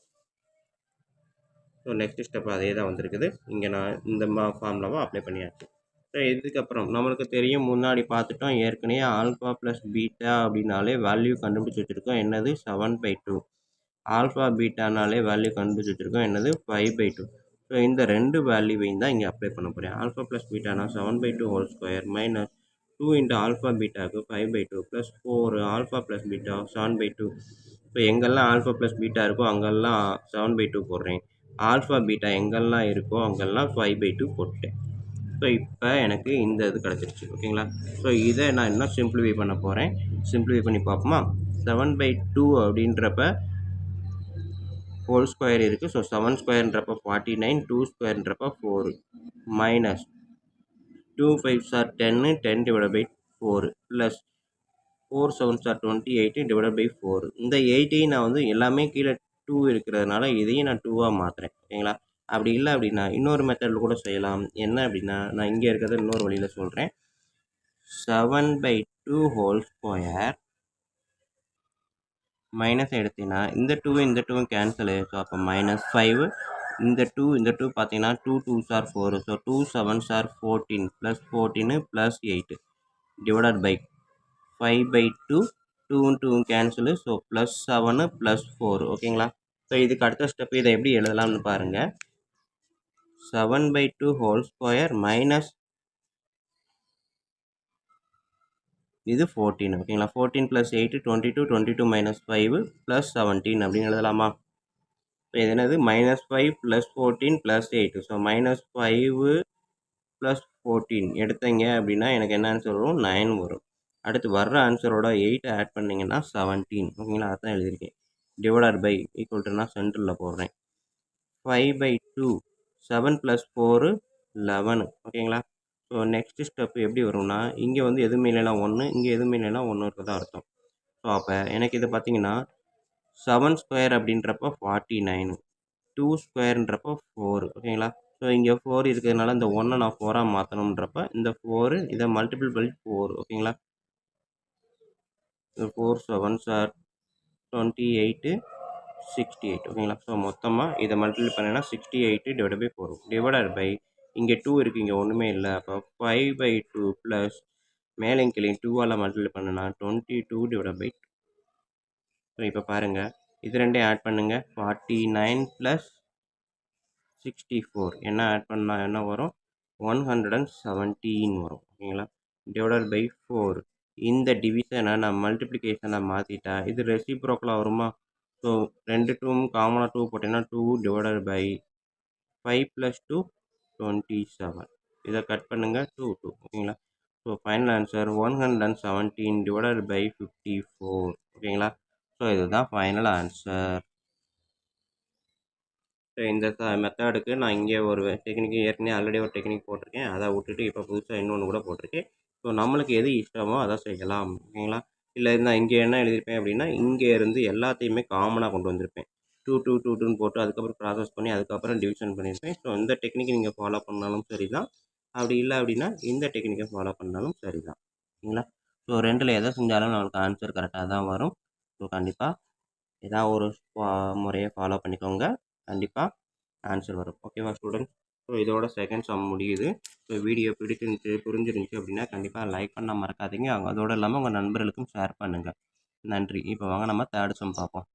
ஸோ நெக்ஸ்ட் ஸ்டெப் அதே தான் வந்திருக்குது, இங்கே நான் இந்த ஃபார்முலாவை அப்ளை பண்ணியாச்சு. ஸோ இதுக்கப்புறம் நம்மளுக்கு தெரியும், முன்னாடி பார்த்துட்டோம் ஏற்கனவே ஆல்ஃபா ப்ளஸ் பீட்டா அப்படின்னாலே வேல்யூ கண்டுபிடிச்சி வச்சுருக்கோம் என்னது 7/2, ஆல்ஃபா பீட்டானாலே வேல்யூ கண்டுபிடிச்சி வச்சுருக்கோம் என்னது 5/2. ஸோ இந்த ரெண்டு வேல்யூவையும் தான் இங்கே அப்ளை பண்ண போகிறேன். ஆல்ஃபா ப்ளஸ் பீட்டானா 7/2 whole square minus 2 into alpha பீட்டாவுக்கு 5/2 plus 4 alpha plus beta 7/2. So எங்கெல்லாம் ஆல்ஃபா ப்ளஸ் பீட்டா இருக்கோ அங்கெல்லாம் 7/2 போடுறேன். ஆல்ஃபா பீட்டா எங்கெல்லாம் இருக்கோ அங்கெல்லாம் 5/2 போட்டுட்டேன். ஸோ இப்போ எனக்கு இந்த இது கிடச்சிருச்சு ஓகேங்களா. ஸோ இதை நான் இன்னும் சிம்பிளிஃபை பண்ண போகிறேன். சிம்பிளிஃபை பண்ணி பார்ப்போமா. 7/2 அப்படின்றப்ப ஹோல் ஸ்கொயர் இருக்குது. So 7 ஸ்கொயர்ன்றப்ப 49, 2 ஸ்கொயர்ன்றப்ப 4 minus 2 5s are 10, 10 divided by 4 plus 4 7s are 28 divided by 4. இந்த 8ஐயும் நான் வந்து எல்லாமே கீழே 2 இருக்கிறதுனால இதையும் நான் 2ஆக மாற்றுறேன் ஓகேங்களா. அப்படி இல்லை அப்படின்னா இன்னொரு மெத்தடில் கூட செய்யலாம். என்ன அப்படின்னா நான் இங்கே இருக்கிறத இன்னொரு வழியில் சொல்கிறேன். 7/2 ஹோல் ஸ்கொயர் மைனஸ் எடுத்தீங்கன்னா இந்த 2 இந்த 2 கேன்சல். ஸோ அப்போ -5 இந்த 2 பார்த்தீங்கன்னா 2 2s are 4. So 2 7s are 14 plus 14 plus 8 divided by 5/2 2 2 cancel. So plus 7 plus 4 ஓகேங்களா. ஸோ இதுக்கு அடுத்த ஸ்டெப் இதை எப்படி எழுதலாம்னு பாருங்கள். 7/2 ஹோல் ஸ்கொயர் மைனஸ் இது 14 ஓகேங்களா. 14 ப்ளஸ் 8 22, 22 மைனஸ் 5 ப்ளஸ் 17 அப்படின்னு எழுதலாமா. இப்போ இது என்னது -5 ப்ளஸ் 14 ப்ளஸ் 8. ஸோ -5 ப்ளஸ் 14 எடுத்தீங்க அப்படின்னா எனக்கு என்ன ஆன்சர் வரும் 9 வரும். அடுத்து வர்ற ஆன்சரோட 8 ஆட் பண்ணிங்கன்னா 17 ஓகேங்களா. அதான் எழுதியிருக்கேன். டிவைடட் பை ஈக்குவல் டு நான் சென்டரில் போடுறேன். 5/2 7 ப்ளஸ் 4 11 ஓகேங்களா. ஸோ நெக்ஸ்ட் ஸ்டெப் எப்படி வரும்னா இங்கே வந்து எதுவுமே இல்லைனா 1, இங்கே எதுவுமே இல்லைனா 1 இருக்கதான் அர்த்தம். ஸோ அப்போ எனக்கு இது பார்த்தீங்கன்னா 7 ஸ்கொயர் அப்படின்றப்ப 49, 2 ஸ்கொயர்ன்றப்போ 4 ஓகேங்களா. ஸோ இங்கே 4 இருக்கிறதுனால இந்த 1 நான் 4ஆக மாற்றணுன்றப்ப இந்த 4 இதை மல்டிபிள் பை 4 ஓகேங்களா. 4 7s are 28 68 ஓகேங்களா. ஸோ மொத்தமாக இதை மல்டிபிள் பண்ணினா 68 டிவைட் பை 4 டிவைடட் பை இங்கே 2 இருக்குது, இங்கே ஒன்றுமே இல்லை. அப்போ 5/2 ப்ளஸ் மேலே கீழே 2ஆல் மல்டிபிள் பண்ணுனா 22 டிவைட் பை 2. ஸோ இப்போ பாருங்கள் இது ரெண்டையும் ஆட் பண்ணுங்கள். 49 ப்ளஸ் 64 என்ன ஆட் பண்ணால் என்ன வரும் 117 வரும் ஓகேங்களா. டிவைடட் பை 4 இந்த டிவிஷனை நான் மல்டிப்ளிகேஷனை மாற்றிட்டா இது ரெசிப்ரோக்கலாக வருமா. ஸோ 2 2 காமனாக 2 போட்டிங்கன்னா 2 டிவைடட் பை 5 ப்ளஸ் 2 27. இதை கட் பண்ணுங்கள் 2 2 ஓகேங்களா. So final answer 117 divided by 54 ஓகேங்களா. ஸோ இதுதான் ஃபைனல் ஆன்சர். ஸோ இந்த மெத்தடுக்கு நான் இங்கே ஒரு டெக்னிக் ஏற்கனவே ஆல்ரெடி ஒரு டெக்னிக் போட்டிருக்கேன். அதை விட்டுட்டு இப்போ புதுசாக இன்னொன்று கூட போட்டிருக்கேன். ஸோ நம்மளுக்கு எது இஷ்டமோ அதை செய்யலாம் ஓகேங்களா. இல்லை நான் இங்கே என்ன எழுதியிருப்பேன் அப்படின்னா இங்கே இருந்து எல்லாத்தையுமே காமனாக கொண்டு வந்திருப்பேன். 2 2 2 2ன்னு போட்டு அதுக்கப்புறம் ப்ராசஸ் பண்ணி அதுக்கப்புறம் டிவிஷன் பண்ணியிருப்பேன். ஸோ இந்த டெக்னிக் நீங்கள் ஃபாலோ பண்ணாலும் சரி தான். அப்படி இல்லை அப்படின்னா இந்த டெக்னிக்கை ஃபாலோ பண்ணாலும் சரி தான் ஓகேங்களா. ஸோ ரெண்டில் எதை செஞ்சாலும் நம்மளுக்கு ஆன்சர் கரெக்டாக தான் வரும். ஸோ கண்டிப்பாக ஏதாவது ஒரு முறையை ஃபாலோ பண்ணிக்கோங்க, கண்டிப்பாக ஆன்சர் வரும் ஓகேவா ஸ்டூடெண்ட்ஸ். ஸோ இதோட செகண்ட் சம் முடியுது. ஸோ வீடியோ பிடிச்சிருந்துச்சு புரிஞ்சிருந்துச்சு அப்படின்னா கண்டிப்பாக லைக் பண்ண மறக்காதீங்க. அதோடு இல்லாமல் உங்கள் நண்பர்களுக்கும் ஷேர் பண்ணுங்கள். நன்றி. இப்போ வாங்க நம்ம தேர்ட் சம் பார்ப்போம்.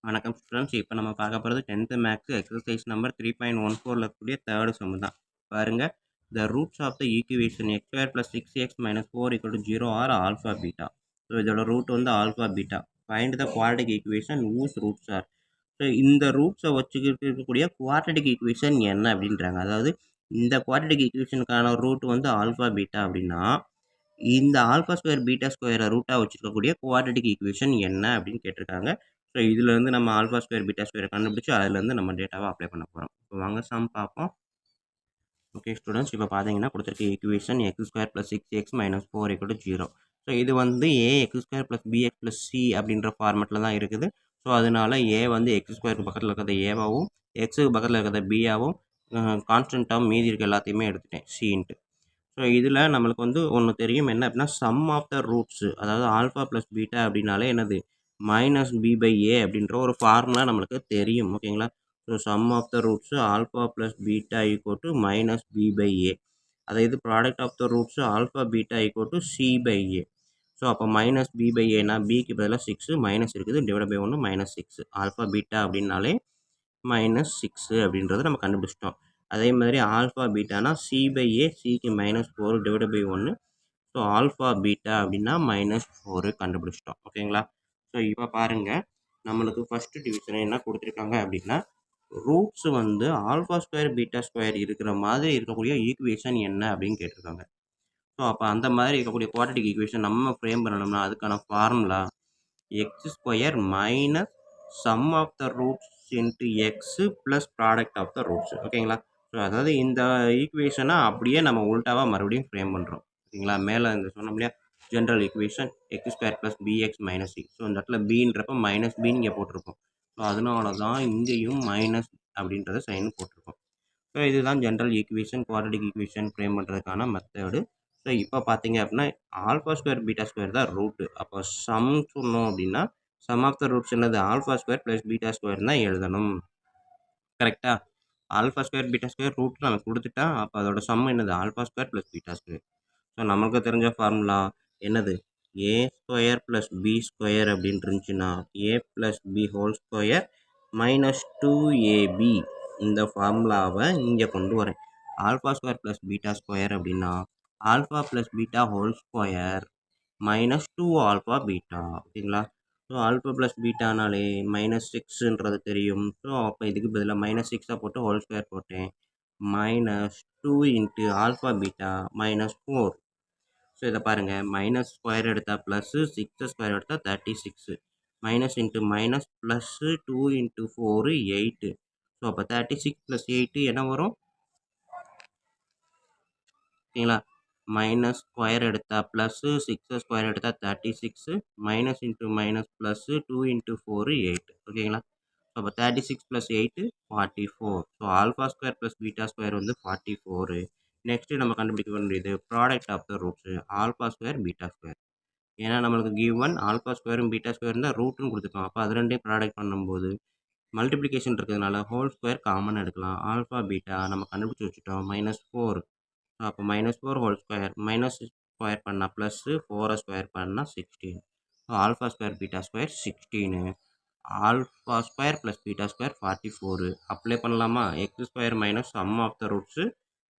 வணக்கம் ஸ்டூடெண்ட்ஸ். இப்போ நம்ம பார்க்க போகிறது 10th மேக்ஸ் எக்ஸசைஸ் நம்பர் 3.14 இருக்கக்கூடிய தேர்டு சம் தான். பாருங்கள், the roots of the equation x² + 6x - 4 = 0 are alpha beta. So இதோட ரூட் வந்து alpha beta. Find the quadratic equation whose roots are. So இந்த ரூட்ஸை வச்சுக்கிட்டு இருக்கக்கூடிய குவாட்ரடிக் ஈக்குவேஷன் என்ன அப்படின்றாங்க. அதாவது இந்த குவாட்ரடிக் ஈக்குவேஷனுக்கான ரூட் வந்து ஆல்ஃபா பீட்டா அப்படின்னா இந்த ஆல்ஃபா ஸ்கொயர் பீட்டா ஸ்கொயரை ரூட்டாக வச்சுருக்கக்கூடிய குவாட்ரடிக் ஈக்குவேஷன் என்ன அப்படின்னு கேட்டிருக்காங்க. ஸோ இதுலேருந்து நம்ம ஆல்ஃபா ஸ்கொயர் பீட்டா ஸ்கொயரை கண்டுபிடிச்சி அதுலேருந்து நம்ம டேட்டாவை அப்ளை பண்ண போகிறோம். இப்போ வாங்க சம் பார்ப்போம். ஓகே ஸ்டூடெண்ட்ஸ், இப்போ பார்த்தீங்கன்னா கொடுத்துருக்க ஈக்குவேஷன் x² + 6x - 4 = 0. ஸோ இது வந்து ax² + bx + c அப்படின்ற ஃபார்மெட்டில் தான் இருக்குது. ஸோ அதனால a வந்து x² பக்கத்தில் இருக்கிறத ஏவாகவும் எக்ஸுக்கு பக்கத்தில் இருக்கிறத பியாகவும் கான்ஸ்டன்ட் டேர்ம் மீதி இருக்க எல்லாத்தையுமே எடுத்துட்டேன் சின்ட்டு. ஸோ இதில் நம்மளுக்கு வந்து ஒன்று தெரியும் என்ன அப்படின்னா சம் ஆஃப் த ரூட்ஸு, அதாவது ஆல்ஃபா ப்ளஸ் பீட்டா அப்படின்னாலே என்னது -b/a அப்படின்ற ஒரு ஃபார்முலா நம்மளுக்கு தெரியும் ஓகேங்களா. So sum of the roots alpha plus beta = -b/a. அதை இது product of the roots alpha beta = c/a. So அப்போ -b/aனா பிக்கு பதிலாக 6 மைனஸ் இருக்குது டிவைட் பை 1 -6. ஆல்ஃபா பீட்டா அப்படின்னாலே -6 அப்படின்றத நம்ம கண்டுபிடிச்சிட்டோம். அதே மாதிரி ஆல்ஃபா பீட்டானா c/a, சிக்கு -4 divide by 1. So alpha beta அப்படின்னா -4 கண்டுபிடிச்சிட்டோம். ஓகேங்களா? ஸோ இப்போ பாருங்கள், நம்மளுக்கு ஃபஸ்ட்டு டிவிஷன் என்ன கொடுத்துருக்காங்க அப்படின்னா, ரூட்ஸ் வந்து ஆல்ஃபா ஸ்கொயர் பீட்டா ஸ்கொயர் இருக்கிற மாதிரி இருக்கக்கூடிய ஈக்குவேஷன் என்ன அப்படின்னு கேட்டிருக்காங்க. ஸோ அப்போ அந்த மாதிரி இருக்கக்கூடிய குவாட்ரடிக் ஈக்குவேஷன் நம்ம ஃப்ரேம் பண்ணணும்னா அதுக்கான formula x square minus sum of the roots into x plus product of the roots. ஓகேங்களா? ஸோ அதாவது இந்த ஈக்குவேஷனை அப்படியே நம்ம உல்டாவாக மறுபடியும் ஃப்ரேம் பண்ணுறோம். ஓகேங்களா? மேலே இந்த சொன்னோம் இல்லையா, general equation x square plus b x minus c. So இந்த இடத்துல பின்றப்ப மைனஸ் பின்னு இங்கே போட்டிருக்கோம். ஸோ அதனால தான் இங்கேயும் மைனஸ் அப்படின்றத சைன் போட்டிருக்கோம். ஸோ இதுதான் general equation, quadratic equation frame பண்ணுறதுக்கான மெத்தடு. ஸோ இப்போ பார்த்தீங்க அப்படின்னா ஆல்ஃபா ஸ்கொயர் பீட்டா ஸ்கொயர் தான் ரூட்டு. அப்போ சம் சொன்னோம் அப்படின்னா சம் ஆஃப் த ரூட்ஸ் என்னது alpha square plus beta square தான் எழுதணும். கரெக்டாக? Alpha square beta square root நமக்கு கொடுத்துட்டா அப்போ அதோட சம் என்னது alpha square plus beta square. So நமக்கு தெரிஞ்ச ஃபார்முலா என்னது ஏ ஸ்கொயர் ப்ளஸ் பி ஸ்கொயர் அப்படின்னு இருந்துச்சுன்னா a plus B whole square minus 2ab. இந்த ஃபார்முலாவை இங்கே கொண்டு வரேன். Alpha square plus beta square அப்படின்னா alpha plus beta whole square minus 2 alpha beta. ஓகேங்களா? ஸோ ஆல்ஃபா ப்ளஸ் பீட்டானாலே -6ன்றது தெரியும். ஸோ அப்போ இதுக்கு பதிலாக -6 போட்டு ஹோல் ஸ்கொயர் போட்டேன். -2 இன்ட்டு ஆல்ஃபா பீட்டா -4. ஸோ இதை பாருங்கள், மைனஸ் ஸ்கொயர் எடுத்தால் ப்ளஸ்ஸு, 6 ஸ்கொயர் எடுத்தால் 36. Minus into minus plus 2 into 4 8. So அப்போ 36 + 8 என்ன வரும்? ஓகேங்களா? மைனஸ் ஸ்கொயர் எடுத்தால் ப்ளஸ்ஸு, 6 ஸ்கொயர் எடுத்தால் 36, minus into minus plus 2 into 4 8. ஓகேங்களா? ஸோ அப்போ 36 + 8 44. So alpha square plus beta square வந்து 44. நெக்ஸ்ட்டு நம்ம கண்டுபிடிக்க வேண்டியது product of the roots alpha square beta square. ஏன்னா நம்மளுக்கு கிவன் ஆல்ஃபா ஸ்கொயரும் பீட்டா ஸ்கொயர் தான் ரூட்டுன்னு கொடுத்துருக்கோம். அப்போ அது ரெண்டையும் ப்ராடக்ட் பண்ணும்போது மல்டிப்ளிகேஷன் இருக்கிறதுனால ஹோல் ஸ்கொயர் காமன் எடுக்கலாம். ஆல்ஃபா பீட்டா நம்ம கண்டுபிடிச்சி வச்சுட்டோம் -4. அப்போ -4 ஹோல் ஸ்கொயர் மைனஸ் ஸ்கொயர் பண்ணால் ப்ளஸ்ஸு 4 ஸ்கொயர் பண்ணால் 16. So alpha square beta square 16. Alpha square plus beta square 44. Apply பண்ணலாமா? X square minus sum of the roots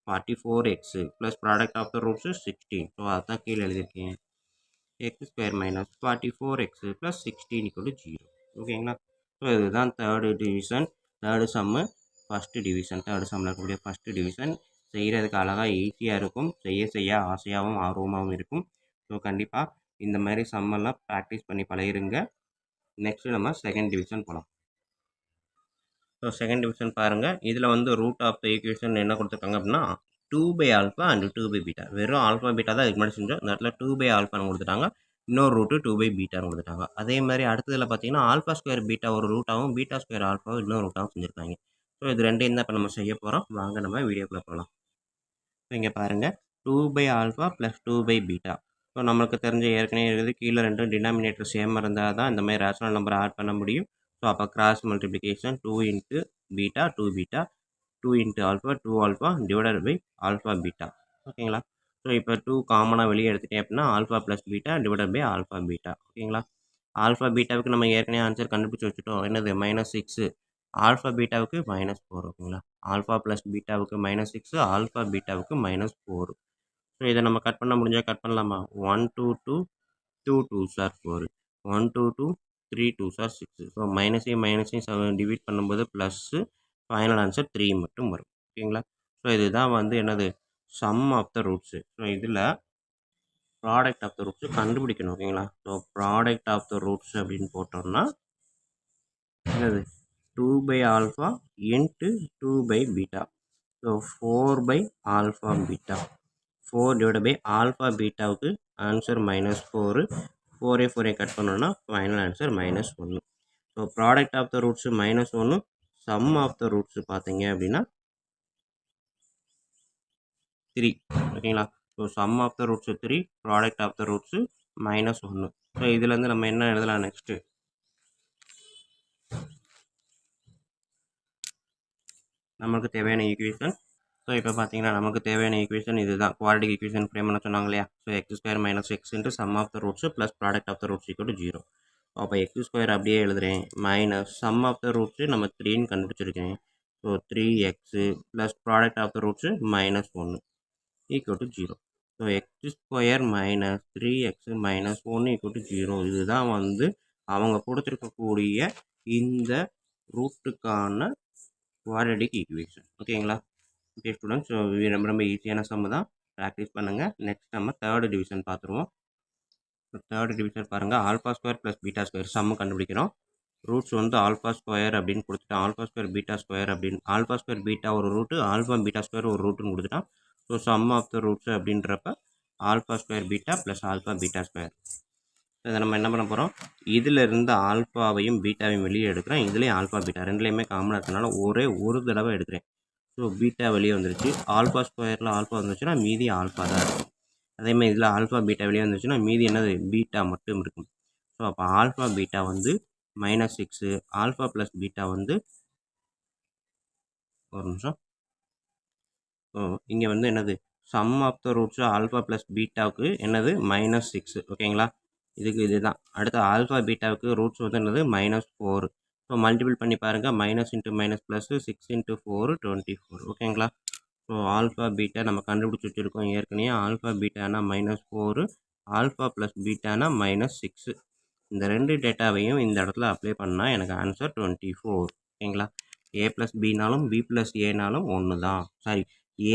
44x plus product of the roots 16. So அதுதான் கீழே எழுதியிருக்கேன். X square minus 44x plus 16 = 0. ஓகேங்களா? So இதுதான் third division. Third சம்மு first division. Third சம்மில் இருக்கக்கூடிய first division செய்கிறதுக்கு அழகாக ஈஸியாக இருக்கும். செய்ய செய்ய ஆசையாகவும் ஆர்வமாகவும் இருக்கும். ஸோ கண்டிப்பாக இந்த மாதிரி சம்மெல்லாம் ப்ராக்டிஸ் பண்ணி பழகிருங்க. நெக்ஸ்ட்டு நம்ம செகண்ட் டிவிஷன் போகலாம். ஸோ செகண்ட் டிவிஷன் பாருங்கள், இதில் வந்து ரூட் ஆஃப் த ஈக்குவேஷன் என்ன கொடுத்துருக்காங்க அப்படின்னா 2/α அண்ட் 2/β. வெறும் ஆல்ஃபா பீட்டா தான் இதுக்கு முன்னாடி செஞ்சோம். இந்த இடத்துல 2/ஆல்ஃபான்னு கொடுத்துட்டாங்க. இன்னொரு ரூட்டு 2/βன்னு கொடுத்துட்டாங்க. அதே மாதிரி அடுத்ததில் பார்த்தீங்கன்னா ஆல்ஃபா ஸ்கொயர் பீட்டா ஒரு ரூட்டாகவும் பீட்டா ஸ்கொயர் ஆல்ஃபாவும் இன்னொரு ரூட்டாகவும் செஞ்சுருக்காங்க. ஸோ இது ரெண்டையும் தான் இப்போ நம்ம செய்ய போகிறோம். வாங்க நம்ம வீடியோக்குள்ளே போகலாம். ஸோ இங்கே பாருங்கள், 2/α ப்ளஸ் 2/β. ஸோ நம்மளுக்கு தெரிஞ்ச ஏற்கனவே இருக்குது, கீழே ரெண்டும் டினாமினேட்டர் சேமாக இருந்தால் தான் இந்த மாதிரி ரேஷனல் நம்பரை ஆட் பண்ண முடியும். ஸோ அப்போ cross multiplication 2 into beta 2/β, 2 into alpha 2α divided by alpha beta. ஓகேங்களா? ஸோ இப்போ 2 காமனாக வெளியே எடுத்துட்டேன் அப்படின்னா alpha plus beta divided by alpha beta. ஓகேங்களா? ஆல்ஃபா பீட்டாவுக்கு நம்ம ஏற்கனவே ஆன்சர் கண்டுபிடிச்சி வச்சுட்டோம். என்னது -6. ஆல்ஃபா பீட்டாவுக்கு -4. ஓகேங்களா? ஆல்ஃபா ப்ளஸ் பீட்டாவுக்கு -6, ஆல்ஃபா பீட்டாவுக்கு -4. ஸோ இதை நம்ம கட் பண்ண முடிஞ்சால் கட் பண்ணலாமா? 1 2 2 2 2s are 4, 1 2 2 3 2s are 6. So மைனஸையும் டிவைட் பண்ணும்போது ப்ளஸ்ஸு, ஃபைனல் ஆன்சர் 3 மட்டும் வரும். ஓகேங்களா? ஸோ இதுதான் வந்து என்னது sum of the roots. So இதில் ப்ராடக்ட் ஆஃப் த ரூட்ஸு கண்டுபிடிக்கணும். ஓகேங்களா? So product of the roots அப்படின்னு போட்டோம்னா என்னது 2/α இன்ட்டு 2/β. ஸோ 4/ஆல்ஃபா பீட்டா. 4 டிவைட் பை ஆல்ஃபா பீட்டாவுக்கு ஆன்சர் -4. 4 4 கட் பண்ணோன்னா final answer -1. So product of the roots -1, sum of the roots பார்த்தீங்க அப்படின்னா 3. ஓகேங்களா? So sum of the roots 3, product of the roots -1. So இதுலேருந்து நம்ம என்ன எழுதலாம் நெக்ஸ்ட்டு? நமக்கு தேவையான ஈக்குவேஷன். ஸோ இப்போ பார்த்தீங்கன்னா நமக்கு தேவையான ஈக்குவேஷன் இதுதான். குவாட்ரடிக் ஈக்குவேஷன் ஃப்ரேம் பண்ண சொன்னாங்க இல்லையா? So x square minus x into sum of the roots plus product of the roots = 0. அப்போ எக்ஸ் ஸ்கொயர் அப்படியே எழுதுகிறேன். Minus sum of the roots நம்ம 3ன்னு கண்டுபிடிச்சிருக்கேன். So 3x plus product of the roots -1 = 0. So x square minus 3x minus 1 = 0. இதுதான் வந்து அவங்க கொடுத்துருக்கக்கூடிய இந்த ரூட்டுக்கான குவாட்ரடிக் ஈக்குவேஷன். ஓகேங்களா? ஓகே ஸ்டூடெண்ட்ஸ், ஸோ ரொம்ப ரொம்ப ஈஸியான சம்மு தான், ப்ராக்டிஸ் பண்ணுங்கள். நெக்ஸ்ட் நம்ம தேர்டு டிவிஷன் பார்த்துருவோம். தேர்டு டிவிஷன் பாருங்கள், alpha square plus beta square sum கண்டுபிடிக்கிறோம். ரூட்ஸ் வந்து ஆல்ஃபா ஸ்கொயர் அப்படின்னு கொடுத்துட்டான், ஆல்ஃபா ஸ்கொயர் பீட்டா ஸ்கொயர் அப்படின்னு. ஆல்ஃபா ஸ்கொயர் பீட்டா ஒரு ரூட்டு, ஆல்ஃபா பீட்டா ஸ்கொயர் ஒரு ரூட்டுன்னு கொடுத்துட்டான். So sum of the roots அப்படின்றப்ப alpha square beta plus alpha beta square. இதை நம்ம என்ன பண்ண போகிறோம், இதில் இருந்து ஆல்ஃபாவையும் பீட்டாவையும் வெளியே எடுக்கிறேன். இதுலேயும் ஆல்ஃபா பீட்டா ரெண்டுலேயுமே காமனாக இருக்கனால ஒரே ஒரு தடவை எடுக்கிறேன். ஸோ பீட்டா வெளியே வந்துருச்சு. ஆல்ஃபா ஸ்கொயரில் ஆல்ஃபா வந்துச்சுன்னா மீதி ஆல்ஃபா தான் இருக்கும். அதேமாதிரி இதில் ஆல்ஃபா பீட்டா வெளியே வந்துச்சுன்னா மீதி என்னது, பீட்டா மட்டும் இருக்கும். ஸோ அப்போ ஆல்ஃபா பீட்டா வந்து -6, ஆல்ஃபா ப்ளஸ் பீட்டா வந்து ஒரு நிமிஷம். ஸோ இங்கே வந்து என்னது, sum of the roots alpha plus பீட்டாவுக்கு என்னது -6. ஓகேங்களா? இதுதான். அடுத்து ஆல்ஃபா பீட்டாவுக்கு ரூட்ஸ் வந்து என்னது -4. ஸோ மல்டிபிள் பண்ணி பாருங்கள், மைனஸ் இன்ட்டு மைனஸ் ப்ளஸ் 6 × 4 24. ஓகேங்களா? ஸோ ஆல்ஃபா பீட்டா நம்ம கண்டுபிடிச்சி வச்சுருக்கோம் ஏற்கனவே. ஆல்ஃபா பீட்டானா -4, ஆல்ஃபா ப்ளஸ் பீட்டானா -6. இந்த ரெண்டு டேட்டாவையும் இந்த இடத்துல அப்ளை பண்ணால் எனக்கு ஆன்சர் 24. ஓகேங்களா? ஏ ப்ளஸ் பினாலும் பி ப்ளஸ் ஏனாலும் ஒன்று தான். சாரி,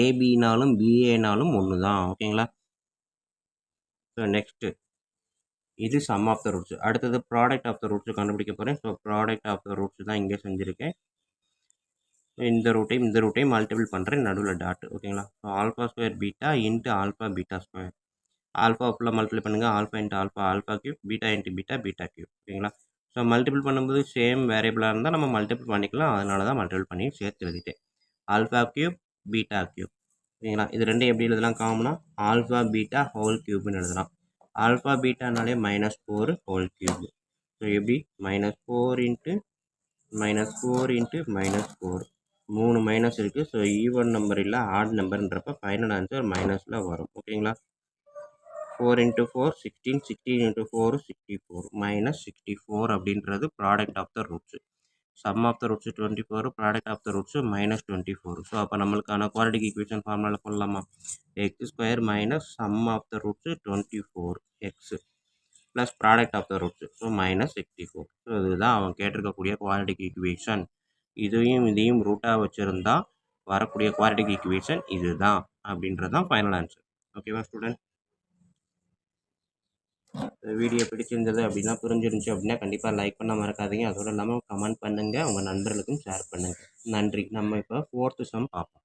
ஏபினாலும் பிஏனாலும் ஒன்று தான். ஓகேங்களா? ஸோ நெக்ஸ்ட்டு இது சம் ஆஃப் த ரூட்ஸ். அடுத்தது ப்ராடக்ட் ஆஃப் த ரூட்ஸ் கண்டுபிடிக்க போகிறேன். So product of the roots தான் இங்கே செஞ்சுருக்கேன். இந்த ரூட்டையும் மல்டிபிள் பண்ணுறேன், நடுவில் டாட். ஓகேங்களா? So alpha square beta into alpha beta square. Alpha ஃபுல்லாக மல்டிபிள் பண்ணுங்கள், alpha into alpha alpha cube, beta into beta beta cube. ஓகேங்களா? ஸோ மல்டிபிள் பண்ணும்போது சேம் வேரியபிளாக இருந்தால் நம்ம மல்டிபிள் பண்ணிக்கலாம். அதனால தான் மல்டிபிள் பண்ணி சேர்த்து எழுதிட்டேன். Alpha cube beta cube. ஓகேங்களா? இது ரெண்டும் எப்படி எழுதலாம் காமனாக, ஆல்ஃபா பீட்டா ஹோல் கியூப்னு எழுதலாம். ஆல்ஃபா பீட்டானாலே -4 ஹோல் கியூப். ஸோ எப்படி, -4 இன்ட்டு -4 3 மைனஸ் இருக்குது. ஸோ ஈவன் நம்பர் இல்லை ஆட் நம்பர்ன்றப்ப ஃபைனல் ஆன்சர் மைனஸில் வரும். ஓகேங்களா? 4 × 4 16, 16 × 4 64, -64 அப்படின்றது product of the roots. Sum of the roots 24, product of the roots -24. So அப்போ நம்மளுக்கான குவாட்ரடிக் ஈக்குவேஷன் ஃபார்முலா போடலாமா, x² minus sum of the roots 24x plus product of the roots, so -64. So இதுதான் அவன் கேட்டிருக்கக்கூடிய quadratic equation. இதையும் ரூட்டாக வச்சுருந்தா வரக்கூடிய quadratic equation இதுதான் அப்படின்றது தான் ஃபைனல் ஆன்சர். ஓகேவா ஸ்டூடெண்ட்? வீடியோ பிடிச்சிருந்தது அப்படின்னா, புரிஞ்சிருந்துச்சு அப்படின்னா கண்டிப்பாக லைக் பண்ண மறக்காதீங்க. அதோடு இல்லாமல் கமெண்ட் பண்ணுங்கள், உங்கள் நண்பர்களுக்கும் ஷேர் பண்ணுங்கள். நன்றி. நம்ம இப்போ 4th சம் பார்ப்போம்.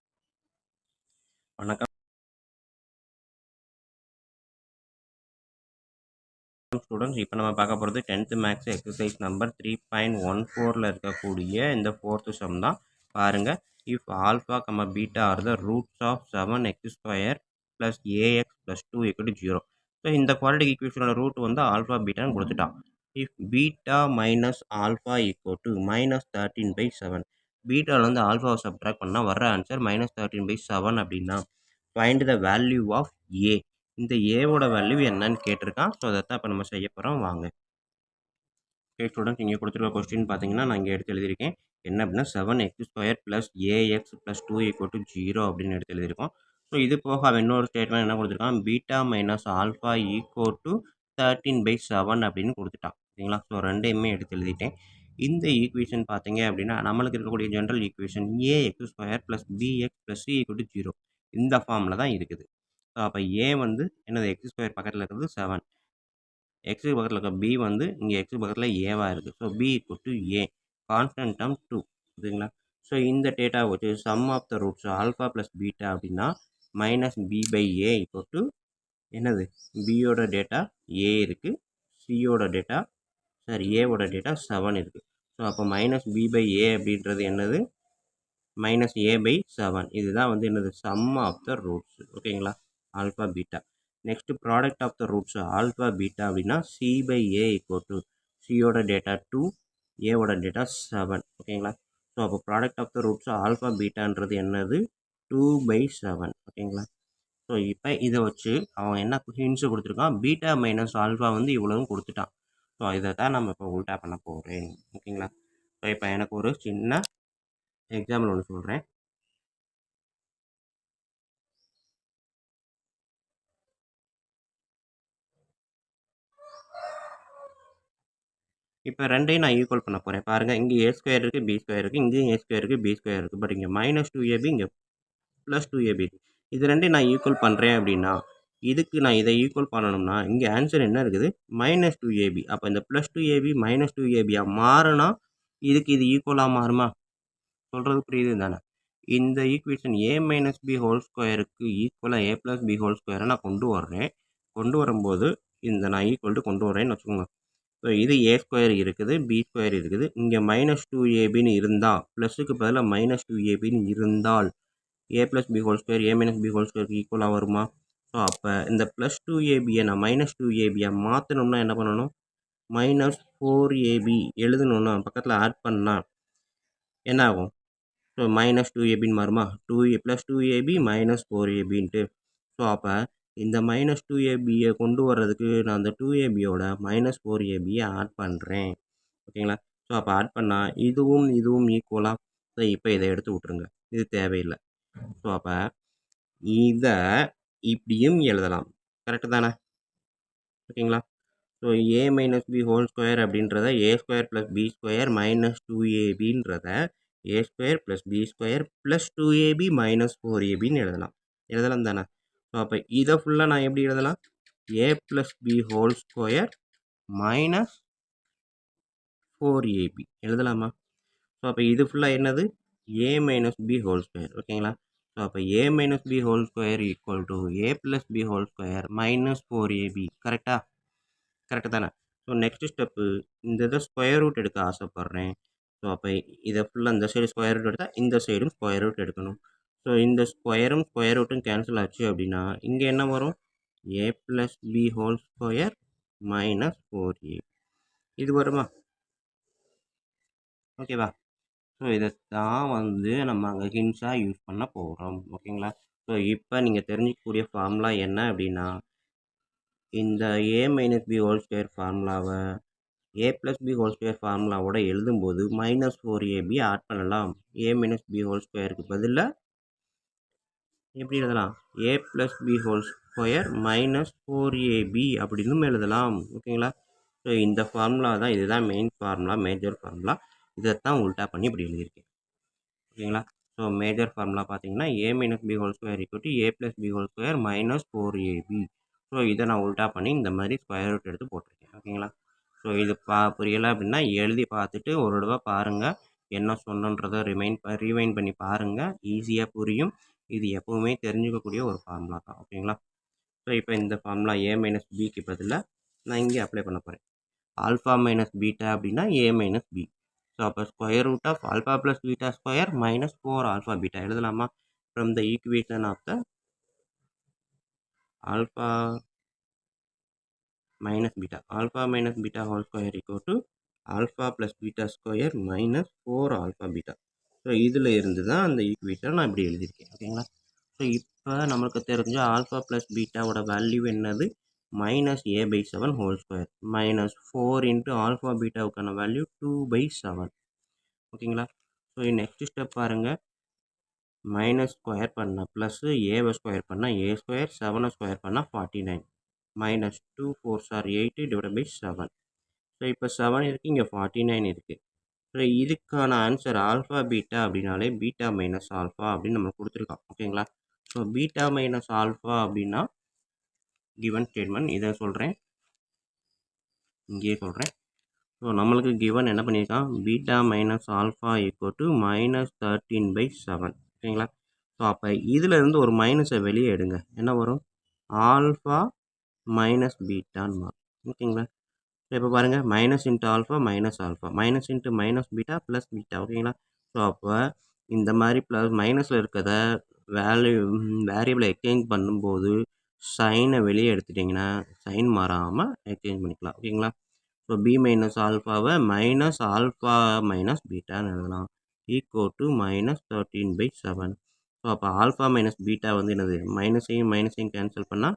வணக்கம் ஸ்டூடெண்ட்ஸ், இப்போ நம்ம பார்க்க போகிறது 10th மேக்ஸ் எக்ஸசைஸ் நம்பர் 3.14ல் இருக்கக்கூடிய இந்த 4th சம் தான். பாருங்கள், if alpha beta are the roots of 7x² + ax + 2 = 0. So இந்த குவாட்ரடிக் ஈக்குவேஷனோட ரூட் வந்து ஆல்ஃபா பீட்டான்னு கொடுத்துட்டான். If beta minus alpha = -13/7. பீட்டாவிலேருந்து ஆல்ஃபாவை சப்ட்ராக்ட் பண்ணால் வர்ற ஆன்சர் -13/7 அப்படின்னா find the value of a. இந்த ஏவோட வேல்யூ என்னன்னு கேட்டிருக்கான். ஸோ அதைத்தான் இப்போ நம்ம செய்ய போகிறோம், வாங்க. ஓகே ஸ்டூடெண்ட்ஸ், இங்கே கொடுத்துருக்க கொஸ்டின் பார்த்தீங்கன்னா நான் இங்கே எடுத்து எழுதியிருக்கேன். என்ன அப்படின்னா 7x² + ax + 2 = 0 அப்படின்னு எடுத்து எழுதியிருக்கோம். ஸோ இது போக அவன் இன்னொரு ஸ்டேட்மெண்ட் என்ன கொடுத்துருக்கான், பீட்டா மைனஸ் ஆல்ஃபா = 13/7 அப்படின்னு கொடுத்துட்டான். சரிங்களா? ஸோ ரெண்டையுமே எடுத்து எழுதிட்டேன். இந்த ஈக்குவேஷன் பார்த்தீங்க அப்படின்னா நம்மளுக்கு இருக்கக்கூடிய general equation ax² + bx + c = 0 இந்த ஃபார்மில் தான் இருக்குது. ஸோ அப்போ ஏ வந்து என்னது, x² பக்கத்தில் இருக்கிறது 7, எக்ஸுக்கு பக்கத்தில் இருக்க பி வந்து இங்கே எக்ஸுக்கு பக்கத்தில் ஏவாக இருக்குது. So b = a, constant term 2. சரிங்களா? ஸோ இந்த டேட்டா வச்சு sum of the roots alpha plus beta அப்படின்னா -b/a = என்னது, பியோட டேட்டா ஏ இருக்குது, சியோட டேட்டா ஏவோட டேட்டா 7 இருக்குது. ஸோ அப்போ -b/a அப்படின்றது என்னது, -a/7. இதுதான் வந்து என்னது, சம் ஆஃப் த ரூட்ஸ். ஓகேங்களா? Alpha beta. Next product of the roots alpha beta அப்படின்னா c/a = சியோட டேட்டா 2, ஏவோட டேட்டா 7. ஓகேங்களா? ஸோ அப்போ product of the roots alpha பீட்டான்றது என்னது, 2/7. ஓகேங்களா? ஸோ இப்போ இதை வச்சு அவன் என்ன ஹிண்ட்ஸு கொடுத்துருக்கான், பீட்டா மைனஸ் ஆல்ஃபா வந்து இவ்வளவும் கொடுத்துட்டான். ஸோ இதை தான் நம்ம இப்போ உல்டா பண்ண போகிறேன். ஓகேங்களா? ஸோ இப்போ எனக்கு ஒரு சின்ன எக்ஸாம்பிள் ஒன்று சொல்கிறேன். இப்போ ரெண்டையும் நான் ஈக்குவல் பண்ண போகிறேன் பாருங்கள். இங்கே ஏ ஸ்கொயர் இருக்குது, பி ஸ்கொயர் இருக்குது, இங்கேயும் ஏ ஸ்கொயர் இருக்குது, பி ஸ்கொயர் இருக்குது. பட் இங்கே -2ab, இங்கே +2ab. இது ரெண்டையும் நான் ஈக்குவல் பண்ணுறேன் அப்படின்னா, இதுக்கு நான் இதை ஈக்குவல் பண்ணணும்னா இங்கே ஆன்சர் என்ன இருக்குது? -2ab. அப்போ இந்த +2ab -2ab மாறுனா இதுக்கு இது ஈக்குவலாக மாறுமா? சொல்கிறது புரியுது தானே? இந்த ஈக்குவேஷன் a - b ஹோல் ஸ்கொயருக்கு ஈக்குவலாக a + b ஹோல் ஸ்கொயரை நான் கொண்டு வர்றேன். கொண்டு வரும்போது இந்த நான் ஈக்குவல் டு கொண்டு வரேன்னு வச்சுக்கோங்க. ஸோ இது ஏ ஸ்கொயர் இருக்குது, பி ஸ்கொயர் இருக்குது. இங்கே -2abன்னு இருந்தால், ப்ளஸுக்கு பதிலாக -2abன்னு இருந்தால் a + b whole square a - b whole ஸ்கொயருக்கு ஈக்குவலாக வருமா? ஸோ அப்போ இந்த +2abயை நான் -2abயை மாற்றணும்னா என்ன பண்ணணும்? -4ab எழுதணும்னா பக்கத்தில் ஆட் பண்ணால் என்ன ஆகும்? ஸோ -2abன்னு மாறுமா? +2ab -4abன்ட்டு. ஸோ அப்போ இந்த -2abயை கொண்டு வர்றதுக்கு நான் அந்த 2abயோட -4abயை ஆட் பண்ணுறேன். ஓகேங்களா? ஸோ அப்போ ஆட் பண்ணால் இதுவும் இதுவும் ஈக்குவலாக. ஸோ இப்போ இதை எடுத்து விட்ருங்க, இது தேவையில்லை. ஸோ அப்போ இதை இப்படியும் எழுதலாம். கரெக்டு தானே? ஓகேங்களா? So a - b whole square அப்படின்றத a ஸ்கொயர் + b ஸ்கொயர் -2abன்றத a square + b square + 2ab - 4abன்னு எழுதலாம். எழுதலாம் தானே? ஸோ அப்போ இதை ஃபுல்லாக நான் எப்படி எழுதலாம்? a + b whole square -4ab எழுதலாமா? ஸோ அப்போ இது ஃபுல்லாக என்னது? a - b whole square. ஓகேங்களா? ஸோ அப்போ a - b whole square equal to a + b whole square -4ab. கரெக்டா? கரெக்டு தானே? ஸோ நெக்ஸ்ட் ஸ்டெப்பு இந்த இதை ஸ்கொயர் ரூட் எடுக்க ஆசைப்பட்றேன். ஸோ அப்போ இதை ஃபுல்லாக இந்த சைடு ஸ்கொயர் ரூட் எடுத்தால் இந்த சைடும் ஸ்கொயர் ரூட் எடுக்கணும். ஸோ இந்த ஸ்கொயரும் ஸ்கொயர் ரூட்டும் கேன்சல் ஆச்சு அப்படின்னா இங்கே என்ன வரும்? a + b whole square -4ab. இது வருமா? ஓகேவா? ஸோ இதை தான் நம்ம அங்கே ஹின்ஸாக யூஸ் பண்ண போகிறோம். ஓகேங்களா? ஸோ இப்போ நீங்கள் தெரிஞ்சிக்கக்கூடிய ஃபார்முலா என்ன அப்படின்னா, இந்த a - b ஹோல் ஸ்கொயர் ஃபார்முலாவை a + b ஹோல் ஸ்கொயர் ஃபார்முலாவோட எழுதும்போது -4ab ஆட் பண்ணலாம். a - b ஹோல் ஸ்கொயருக்கு பதிலாக எப்படி எழுதலாம்? a + b whole square -4ab அப்படின்னு எழுதலாம். ஓகேங்களா? ஸோ இந்த ஃபார்முலா தான், இதுதான் மெயின் ஃபார்முலா, மேஜர் ஃபார்முலா. இதைத்தான் உல்டா பண்ணி இப்படி எழுதியிருக்கேன். ஓகேங்களா? ஸோ மேஜர் ஃபார்முலா பார்த்தீங்கன்னா a - b whole square = a + b whole square -4ab. So இதை நான் உல்டா பண்ணி இந்த மாதிரி ஸ்கொயர் ரூட் எடுத்து போட்டிருக்கேன். ஓகேங்களா? ஸோ இது புரியலை அப்படின்னா எழுதி பார்த்துட்டு ஒரு தடவை பாருங்கள். என்ன சொன்னன்றதை ரீவைண்ட் பண்ணி பாருங்கள். ஈஸியாக புரியும். இது எப்போவுமே தெரிஞ்சுக்கக்கூடிய ஒரு ஃபார்முலா தான். ஓகேங்களா? ஸோ இப்போ இந்த ஃபார்முலா a - bக்கு பதிலாக நான் இங்கே அப்ளை பண்ண போகிறேன். ஆல்ஃபா - பீட்டா அப்படின்னா a - b. ஸோ அப்போ square root of alpha + beta square -4 alpha beta எழுதலாமா? From the equation of the alpha - beta. Alpha - beta whole square = alpha + beta square -4 alpha beta. So இதில் இருந்து தான் அந்த ஈக்குவேஷனை நான் இப்படி எழுதியிருக்கேன். ஓகேங்களா? ஸோ இப்போ நமக்கு தெரிஞ்ச ஆல்ஃபா + பீட்டாவோட வேல்யூ என்னது? -a/7 whole square. -4 into alpha பீட்டாவுக்கான வேல்யூ 2/7. ஓகேங்களா? ஸோ நெக்ஸ்ட் ஸ்டெப் பாருங்கள். மைனஸ் ஸ்கொயர் பண்ணால் ப்ளஸ்ஸு, ஏவை ஸ்கொயர் பண்ணால் a ஸ்கொயர், 7 ஸ்கொயர் பண்ணால் 49. -2 4s are 8/7. ஸோ இப்போ 7 இருக்குது, இங்கே 49 இருக்குது. ஸோ இதுக்கான ஆன்சர் ஆல்ஃபா பீட்டா அப்படின்னாலே பீட்டா மைனஸ் ஆல்ஃபா அப்படின்னு நம்ம கொடுத்துருக்கோம். ஓகேங்களா? ஸோ பீட்டா மைனஸ் ஆல்ஃபா அப்படின்னா கிவன் ஸ்டேட்மெண்ட். இதை சொல்கிறேன், இங்கேயே சொல்கிறேன். ஸோ நம்மளுக்கு கிவன் என்ன பண்ணியிருக்கான்? Beta minus alpha = -13/7. ஓகேங்களா? ஸோ அப்போ இதில் இருந்து ஒரு மைனஸை வெளியே எடுங்க. என்ன வரும்? ஆல்ஃபா மைனஸ் பீட்டான்னு வரும். ஓகேங்களா? ஸோ இப்போ பாருங்கள், minus into alpha minus alpha, minus into minus beta plus beta. ஓகேங்களா? ஸோ அப்போ இந்த மாதிரி ப்ளஸ் மைனஸில் இருக்கிறத வேரியபிளை எக்ஸ்சேஞ்ச் பண்ணும்போது சைனை வெளியே எடுத்துட்டிங்கன்னா சைன் மாறாமல் எக்ஸ்சேஞ்ச் பண்ணிக்கலாம். ஓகேங்களா? ஸோ b மைனஸ் ஆல்ஃபாவை மைனஸ் ஆல்ஃபா மைனஸ் பீட்டான்னு எழுதலாம் -13/7. ஸோ அப்போ ஆல்ஃபா மைனஸ் பீட்டா என்னது? மைனஸையும் கேன்சல் பண்ணால்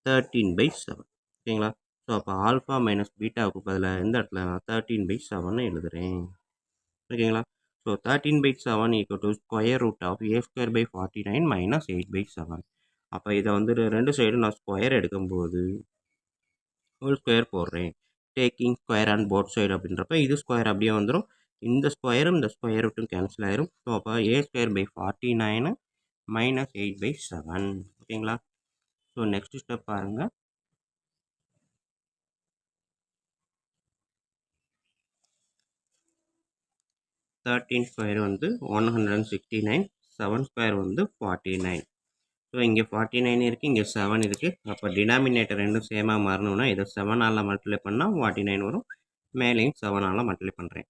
13/7. ஓகேங்களா? ஸோ அப்போ ஆல்ஃபா மைனஸ் பீட்டாவுக்கு பதிலாக இந்த இடத்துல நான் 13/7 எழுதுகிறேன். ஓகேங்களா? So 13/7 = square root of a²/49 - 8/7. அப்போ இதை ரெண்டு சைடும் நான் ஸ்கொயர் எடுக்கும்போது ஹோல் ஸ்கொயர் போடுறேன். Taking square on both side அப்படின்றப்ப இது ஸ்கொயர் அப்படியே வந்துடும். இந்த ஸ்கொயரும் இந்த ஸ்கொயர் ரூட்டும் கேன்சல் ஆயிரும். ஸோ அப்போ ஏ ஸ்கொயர் பை 49 மைனஸ் 8/7. ஓகேங்களா? ஸோ நெக்ஸ்ட் ஸ்டெப் பாருங்கள். 13 ஸ்கொயர் வந்து 169, 7 ஸ்கொயர் வந்து 49. ஸோ இங்கே 49 இருக்குது, இங்கே 7 இருக்குது. அப்போ டினாமினேட்டர் ரெண்டும் சேமாக மாறணும்னா இதை 7ஆல் மல்டிப்ளை பண்ணால் 49 வரும். மேலேயும் 7ஆல் மல்டிப்ளை பண்ணுறேன்.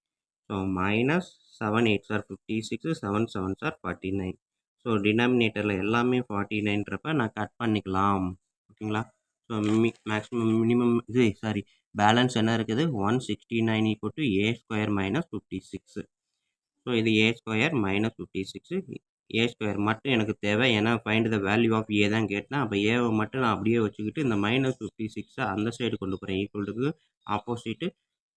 So minus 7 8s are 56, 7 7s are 49. So டினாமினேட்டரில் எல்லாமே 49ன்றப்ப நான் கட் பண்ணிக்கலாம். ஓகேங்களா? ஸோ மேக்ஸிமம் மினிமம் பேலன்ஸ் என்ன இருக்குது? 169 equal to A square minus 56. So இது ஏ ஸ்கொயர் மைனஸ் 56. ஏ ஸ்கொயர் மட்டும் எனக்கு தேவை. ஏன்னா ஃபைண்ட் த வேல்யூ ஆஃப் ஏ தான் கேட்டேன். அப்போ ஏவை மட்டும் நான் அப்படியே வச்சுக்கிட்டு இந்த மைனஸ் 56 அந்த சைடு கொண்டு போகிறேன். ஈக்குவலுக்கு ஆப்போசிட்டு.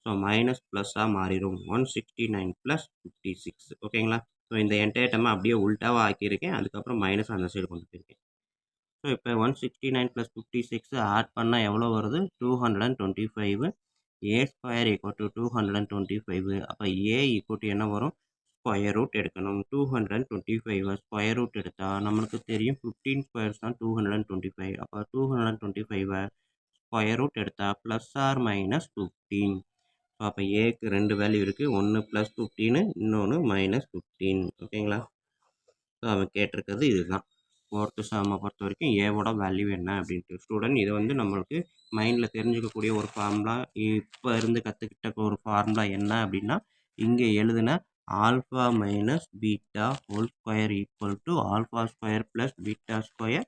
ஸோ மைனஸ் ப்ளஸ்ஸாக மாறிடும். 169 ப்ளஸ் 56. ஓகேங்களா? ஸோ இந்த என்டையர் டைம் அப்படியே உல்ட்டாவாக ஆக்கியிருக்கேன். அதுக்கப்புறம் மைனஸ் அந்த சைடு கொண்டு போயிருக்கேன். ஸோ இப்போ 169 ப்ளஸ் 56 ஆட் பண்ணால் எவ்வளோ வருது? 225. ஏ ஸ்கொயர் ஈக்குவல் டு 225. அப்போ ஏ ஈக்குவல் டு என்ன வரும்? ஸ்கொயர் ரூட் எடுக்கணும். 225 ஸ்கொயர் ரூட் எடுத்தால் நம்மளுக்கு தெரியும் 15 ஸ்கொயர்ஸ் தான் 225. அப்போ 225 ஸ்கொயர் ரூட் எடுத்தால் ப்ளஸ் ஆர் மைனஸ் 15. ஸோ அப்போ ஏக்கு 2 வேல்யூ இருக்குது. ஒன்று ப்ளஸ் 15, இன்னொன்று மைனஸ் 15. ஓகேங்களா? ஸோ அவன் கேட்டிருக்கிறது இதுதான். 4th சம்மை பொறுத்த வரைக்கும் ஏவோட வேல்யூ என்ன அப்படின்ட்டு. ஸ்டூடெண்ட் இது வந்து நம்மளுக்கு மைண்டில் தெரிஞ்சுக்கக்கூடிய ஒரு ஃபார்முலா. இப்போ இருந்து கற்றுக்கிட்ட ஒரு ஃபார்முலா என்ன அப்படின்னா, இங்கே எழுதுன alpha minus beta whole square equal to alpha square plus beta square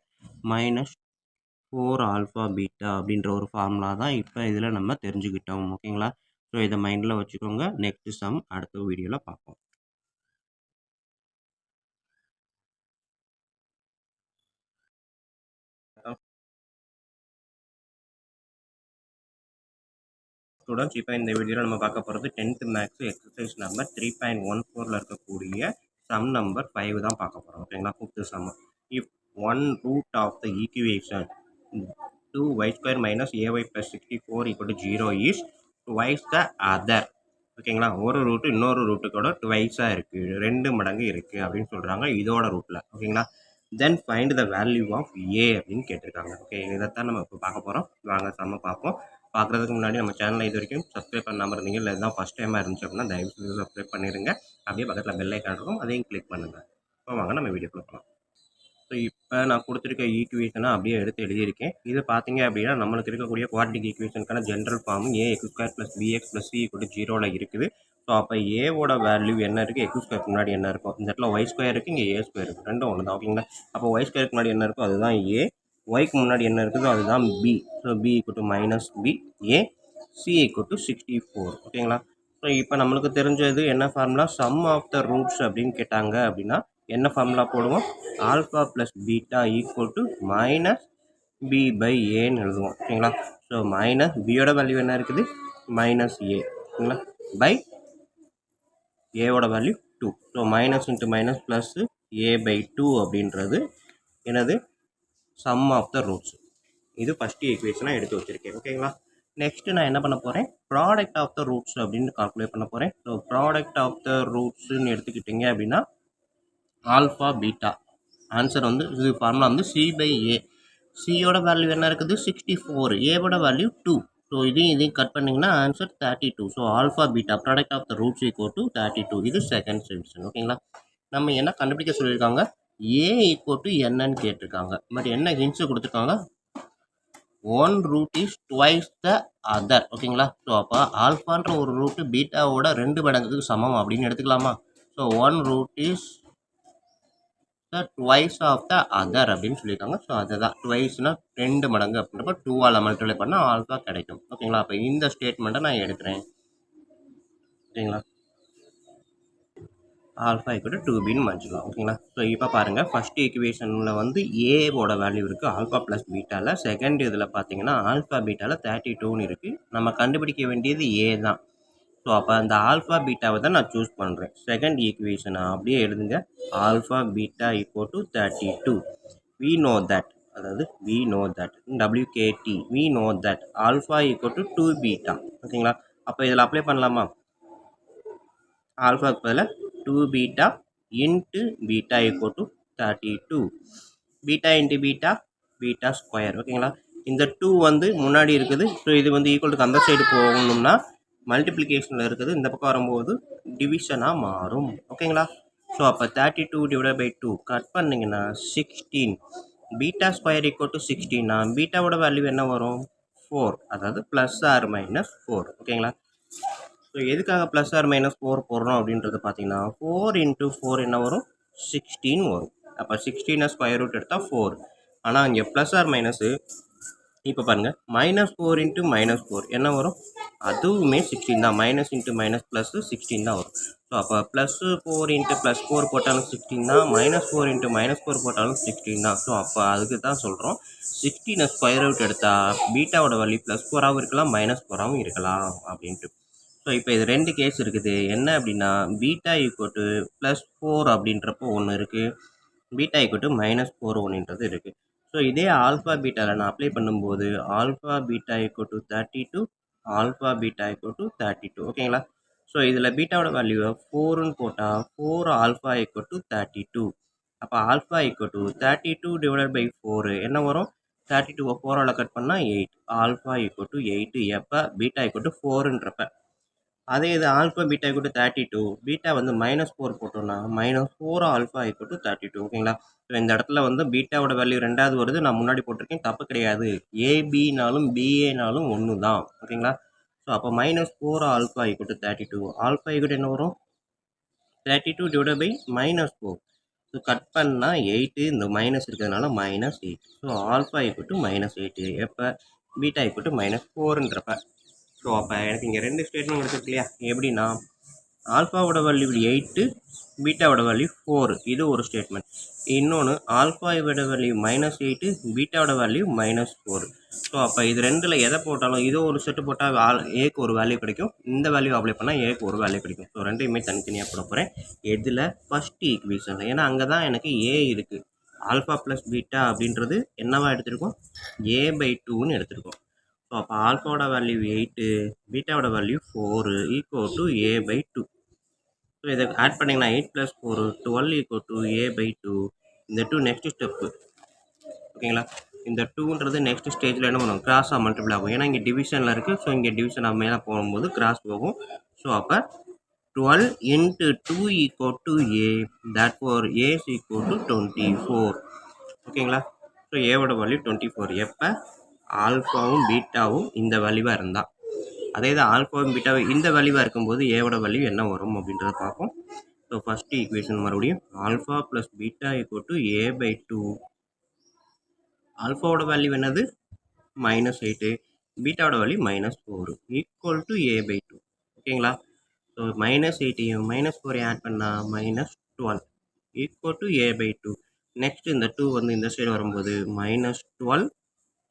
minus 4 alpha beta அப்படின்ற ஒரு ஃபார்முலா தான் இப்போ இதில் நம்ம தெரிஞ்சுக்கிட்டோம். ஓகேங்களா? ஸோ இதை மைண்டில் வச்சுக்கோங்க. நெக்ஸ்ட் சம் அடுத்த வீடியோவில் பார்ப்போம். ஸ்டூடெண்ட்ஸ் இப்போ இந்த வீடியோவில் நம்ம பார்க்க போகிறது 10th மேக்ஸ் எக்ஸசைஸ் நம்பர் 3.14 இருக்கக்கூடிய சம் நம்பர் 5 தான் பார்க்க போகிறோம். ஓகேங்களா? 5th sum. If one root of the equation 2y² minus ay plus 64 equal to 0 is twice the other. ஓகேங்களா? ஒரு ரூட்டு இன்னொரு ரூட்டுக்கோட ட்வைஸாக இருக்குது, 2 மடங்கு இருக்குது அப்படின்னு சொல்கிறாங்க இதோட ரூட்டில். ஓகேங்களா? Then find the value of a அப்படின்னு கேட்டிருக்காங்க. ஓகே, இதைத்தான் நம்ம இப்போ பார்க்க போகிறோம். வாங்க சம்ம பார்ப்போம். பார்க்குறதுக்கு முன்னாடி நம்ம சேனலில் இது வரைக்கும் சப்ஸ்கிரைப் பண்ணாமல் இருந்தீங்க, இல்லை இதுதான் ஃபஸ்ட் டைமாக இருந்துச்சு அப்படின்னா தயவுசெய்து சப்ஸ்கிரைப் பண்ணிடுங்க. அப்படியே பக்கத்தில் பெல் ஐக்கான் இருக்கும், அதையும் கிளிக் பண்ணுங்கள். இப்போ வாங்க நம்ம வீடியோ போகலாம். ஸோ இப்போ நான் கொடுத்துருக்க ஈக்குவேஷனை அப்படியே எடுத்து எழுதியிருக்கேன். இது பார்த்தீங்க அப்படின்னா நம்மளுக்கு இருக்கக்கூடிய குவாட்ரிக் ஈக்குவேஷனுக்கான general form a x square plus b x plus c equal to 0ல் இருக்குது. ஸோ அப்போ ஏவோட வேல்யூ என்ன இருக்குது? எக்ஸ் ஸ்கொயருக்கு முன்னாடி என்ன இருக்கும்? இந்த இடத்துல ஒய் ஸ்கொயர் இருக்குது, இங்கே ஏ ஸ்கொயர் இருக்குது, ரெண்டும் ஒன்று தான். ஓகேங்களா? அப்போ ஒய் ஸ்கொயருக்கு முன்னாடி என்ன இருக்கோ அதுதான் ஏ, ஒய்க்கு முன்னாடி என்ன இருக்குதோ அதுதான் b. So b equal to minus b a, c equal to 64. ஓகேங்களா? ஸோ இப்போ நம்மளுக்கு தெரிஞ்சது என்ன formula? Sum of the roots அப்படின்னு கேட்டாங்க அப்படின்னா என்ன ஃபார்முலா போடுவோம்? Alpha plus beta equal to minus b by ஏன்னு எழுதுவோம். ஓகேங்களா? ஸோ மைனஸ் பியோட வேல்யூ என்ன இருக்குது? Minus a. ஓகேங்களா? பை ஏவோட value 2. So minus into minus plus a by 2 அப்படின்றது என்னது? Sum of the roots. இது ஃபஸ்ட்டு ஈக்குவேஷனாக எடுத்து வச்சுருக்கேன். ஓகேங்களா? நெக்ஸ்ட்டு நான் என்ன பண்ண போகிறேன்? ப்ராடக்ட் ஆஃப் த ரூட்ஸ் அப்படின்னு கால்குலேட் பண்ண போகிறேன். ஸோ ப்ராடக்ட் ஆஃப் த ரூட்ஸ்ன்னு எடுத்துக்கிட்டிங்க அப்படின்னா ஆல்ஃபா பீட்டா ஆன்சர் வந்து இது ஃபார்முலா வந்து சி பை ஏ. சியோட வேல்யூ என்ன இருக்குது? 64. ஏவோட வேல்யூ 2. ஸோ இதையும் கட் பண்ணிங்கன்னா answer 32. So alpha beta product of the roots equal to 32. இது செகண்ட் சொல்யூஷன். ஓகேங்களா? நம்ம என்ன கண்டுபிடிக்க சொல்லியிருக்காங்க? ஏ ஈக்குவல் டு என்னன்னு கேட்டிருக்காங்க. பட் என்ன ஹிண்ட்ஸ் கொடுத்துருக்காங்க? One root is twice the other. ஓகேங்களா? ஸோ அப்போ ஆல்ஃபான்ற ஒரு ரூட்டு பீட்டாவோட 2 மடங்குக்கு சமம் அப்படின்னு எடுத்துக்கலாமா? So one root is twice of the other அப்படின்னு சொல்லியிருக்காங்க. ஸோ அதுதான் ட்வைஸ்னா 2 மடங்கு அப்படின்றப்ப 2ஆல் மல்டிப்ளை பண்ணால் ஆல்ஃபா கிடைக்கும். ஓகேங்களா? அப்போ இந்த ஸ்டேட்மெண்ட்டை நான் எடுக்கிறேன். ஓகேங்களா? ஆல்ஃபா ஈக்குவல் டு 2பின்னு மதிச்சிக்கலாம். ஓகேங்களா? ஸோ இப்போ பாருங்கள், ஃபஸ்ட் ஈக்குவேஷனில் வந்து ஏவோட வேல்யூ இருக்குது ஆல்ஃபா ப்ளஸ் பீட்டாவில். செகண்ட் இதில் பார்த்தீங்கன்னா ஆல்ஃபா பீட்டாவில் 32ன்னு இருக்குது. நம்ம கண்டுபிடிக்க வேண்டியது ஏ தான். ஸோ அப்போ அந்த ஆல்ஃபா பீட்டாவை தான் நான் சூஸ் பண்ணுறேன். செகண்ட் ஈக்குவேஷனை அப்படியே எழுதுங்க. Alpha beta equal to 32. We know that அதாவது we know that WKT we know that alpha equal to 2 beta ஓகேங்களா. அப்போ இதில் அப்ளை பண்ணலாமா? ஆல்ஃபாவுக்கு பதிலாக 2 beta into beta equal to 32 beta into beta beta square ஓகேங்களா. இந்த 2 வந்து முன்னாடி இருக்குது. ஸோ இது வந்து ஈக்குவல் அந்த சைடு போகணும்னா மல்டிப்ளிகேஷனில் இருக்குது, இந்த பக்கம் வரும்போது டிவிஷனாக மாறும் ஓகேங்களா. ஸோ அப்போ 32 டிவைட் பை 2 கட் பண்ணிங்கன்னா 16 பீட்டா ஸ்கொயர் ஈக்குவல் டு 16 பீட்டாவோட வேல்யூ என்ன வரும்? 4, அதாவது ப்ளஸ் ஆர் மைனஸ் 4 ஓகேங்களா. ஸோ எதுக்காக ப்ளஸ் ஆர் மைனஸ் 4 போடுறோம் அப்படின்றது பார்த்தீங்கன்னா 4 இன்ட்டு 4 என்ன வரும்? 16 வரும். அப்போ 16 ஸ்கொயர் ரூட் எடுத்தால் 4. ஆனால் இங்கே ப்ளஸ் ஆர் மைனஸு இப்போ பாருங்கள் -4 இன்ட்டு -4 என்ன வரும்? அதுவுமே 16 தான். மைனஸ் இன்ட்டு மைனஸ் ப்ளஸ்ஸு 16 தான் வரும். ஸோ அப்போ +4 இன்ட்டு +4 போட்டாலும் 16 தான், -4 இன்ட்டு -4 போட்டாலும் 16 தான். ஸோ அப்போ அதுக்கு தான் சொல்கிறோம் 16 ஸ்கொயர் ரூட் எடுத்தால் பீட்டாவோட வேல்யூ +4ஆகவும் இருக்கலாம் -4ஆகவும் இருக்கலாம் அப்படின்ட்டு. ஸோ இப்போ இது 2 கேஸ் இருக்குது. என்ன அப்படின்னா பீட்டா ஈக்குவல் டு +4 அப்படின்றப்போ ஒன்று இருக்குது, பீட்டா ஈக்குவல் டு -4 ஒன்றுன்றது இருக்குது. ஸோ இதே ஆல்ஃபா பீட்டாவில் நான் அப்ளை பண்ணும்போது alpha beta equal to 32 alpha beta equal to 32 ஓகேங்களா. ஸோ இதில் பீட்டாவோட வேல்யூவை 4ன்னு போட்டால் 4 ஆல்ஃபா ஈக்குவல் டு 32. அப்போ alpha equal to 32 divided by 4 என்ன வரும்? 32 4ஆல் கட் பண்ணால் 8. ஆல்ஃபா ஈக்குவல் டு 8 எப்போ? பீட்டா ஈக்குவல் டு 4ன்றப்ப. அதே இது alpha beta equal to 32 beta வந்து -4 போட்டோம்னா -4 ஆல்ஃபா ஈக்குவல் டு 32 ஓகேங்களா. ஸோ இந்த இடத்துல வந்து பீட்டாவோட வேல்யூ 2வது வருது, நான் முன்னாடி போட்டிருக்கேன், தப்பு கிடையாது. ஏபினாலும் பிஏனாலும் ஒன்று தான் ஓகேங்களா. ஸோ அப்போ -4 alpha equal to 32 alpha equal என்ன வரும்? 32 டிவைட் பை -4. ஸோ கட் பண்ணால் 8, இந்த மைனஸ் இருக்கிறதுனால -8. ஸோ ஆல்ஃபா ஈக்குவல் டு -8 எப்போ? பீட்டா ஈக்குவல் டு -4ன்றப்ப. ஸோ அப்போ எனக்கு இங்கே 2 ஸ்டேட்மெண்ட் இருக்குது இல்லையா. எப்படின்னா ஆல்ஃபாவோட வேல்யூ 8, பீட்டாவோட வேல்யூ 4, இது ஒரு ஸ்டேட்மெண்ட். இன்னொன்று ஆல்ஃபாவோட வேல்யூ -8, பீட்டாவோட வேல்யூ -4. ஸோ அப்போ இது 2ல் எதை போட்டாலும் இது ஒரு செட்டு போட்டால் ஏக்கு ஒரு வேல்யூ கிடைக்கும், இந்த வேல்யூ அப்ளை பண்ணால் ஏக்கு ஒரு வேல்யூ கிடைக்கும். ஸோ ரெண்டையுமே தனித்தனியாக போட போகிறேன். எதில்? ஃபஸ்ட் ஈக்குவேஷனில். ஏன்னா அங்கே தான் எனக்கு ஏ இருக்குது. ஆல்ஃபா ப்ளஸ் பீட்டா அப்படின்றது என்னவா எடுத்திருக்கோம்? A/2ன்னு எடுத்திருக்கோம். ஸோ அப்போ ஆல்ஃபாவோட வேல்யூ 8, பீட்டாவோட value 4 equal to A/2. So இதை ஆட் பண்ணிங்கன்னா 8 + 4 12 ஈக்குவல் டு A/2. இந்த 2 நெக்ஸ்ட் ஸ்டெப்பு ஓகேங்களா. இந்த 2ன்றது நெக்ஸ்ட் ஸ்டேஜில் என்ன பண்ணுவோம்? கிராஸாக மல்டிபிள் ஆகும். ஏன்னா இங்கே டிவிஷனில் இருக்குது. ஸோ இங்கே டிவிஷன் மேலே போகும்போது கிராஸ் போகும். ஸோ அப்போ 12 into 2 equal to A, therefore A is equal to 24 ஓகேங்களா. ஸோ ஏவோட வேல்யூ 24 எப்போ? ஆல்ஃபாவும் பீட்டாவும் இந்த வேல்யூவாக இருந்தால். அதே இது ஆல்ஃபாவும் பீட்டாவும் இந்த வேல்யூவாக இருக்கும்போது ஏவோட வேல்யூ என்ன வரும் அப்படின்றத பார்ப்போம். ஸோ ஃபஸ்ட்டு ஈக்குவேஷன் மறுபடியும் alpha plus beta equal to A/2. ஆல்ஃபாவோட வேல்யூ என்னது? -8, பீட்டாவோட வேல்யூ -4 ஈக்குவல் டு A/2 ஓகேங்களா. ஸோ -8ஐயும் -4ஐயும் ஆட் பண்ணால் -12 ஈக்குவல் டு A/2. நெக்ஸ்ட் இந்த 2 வந்து இந்த சைடு வரும்போது -12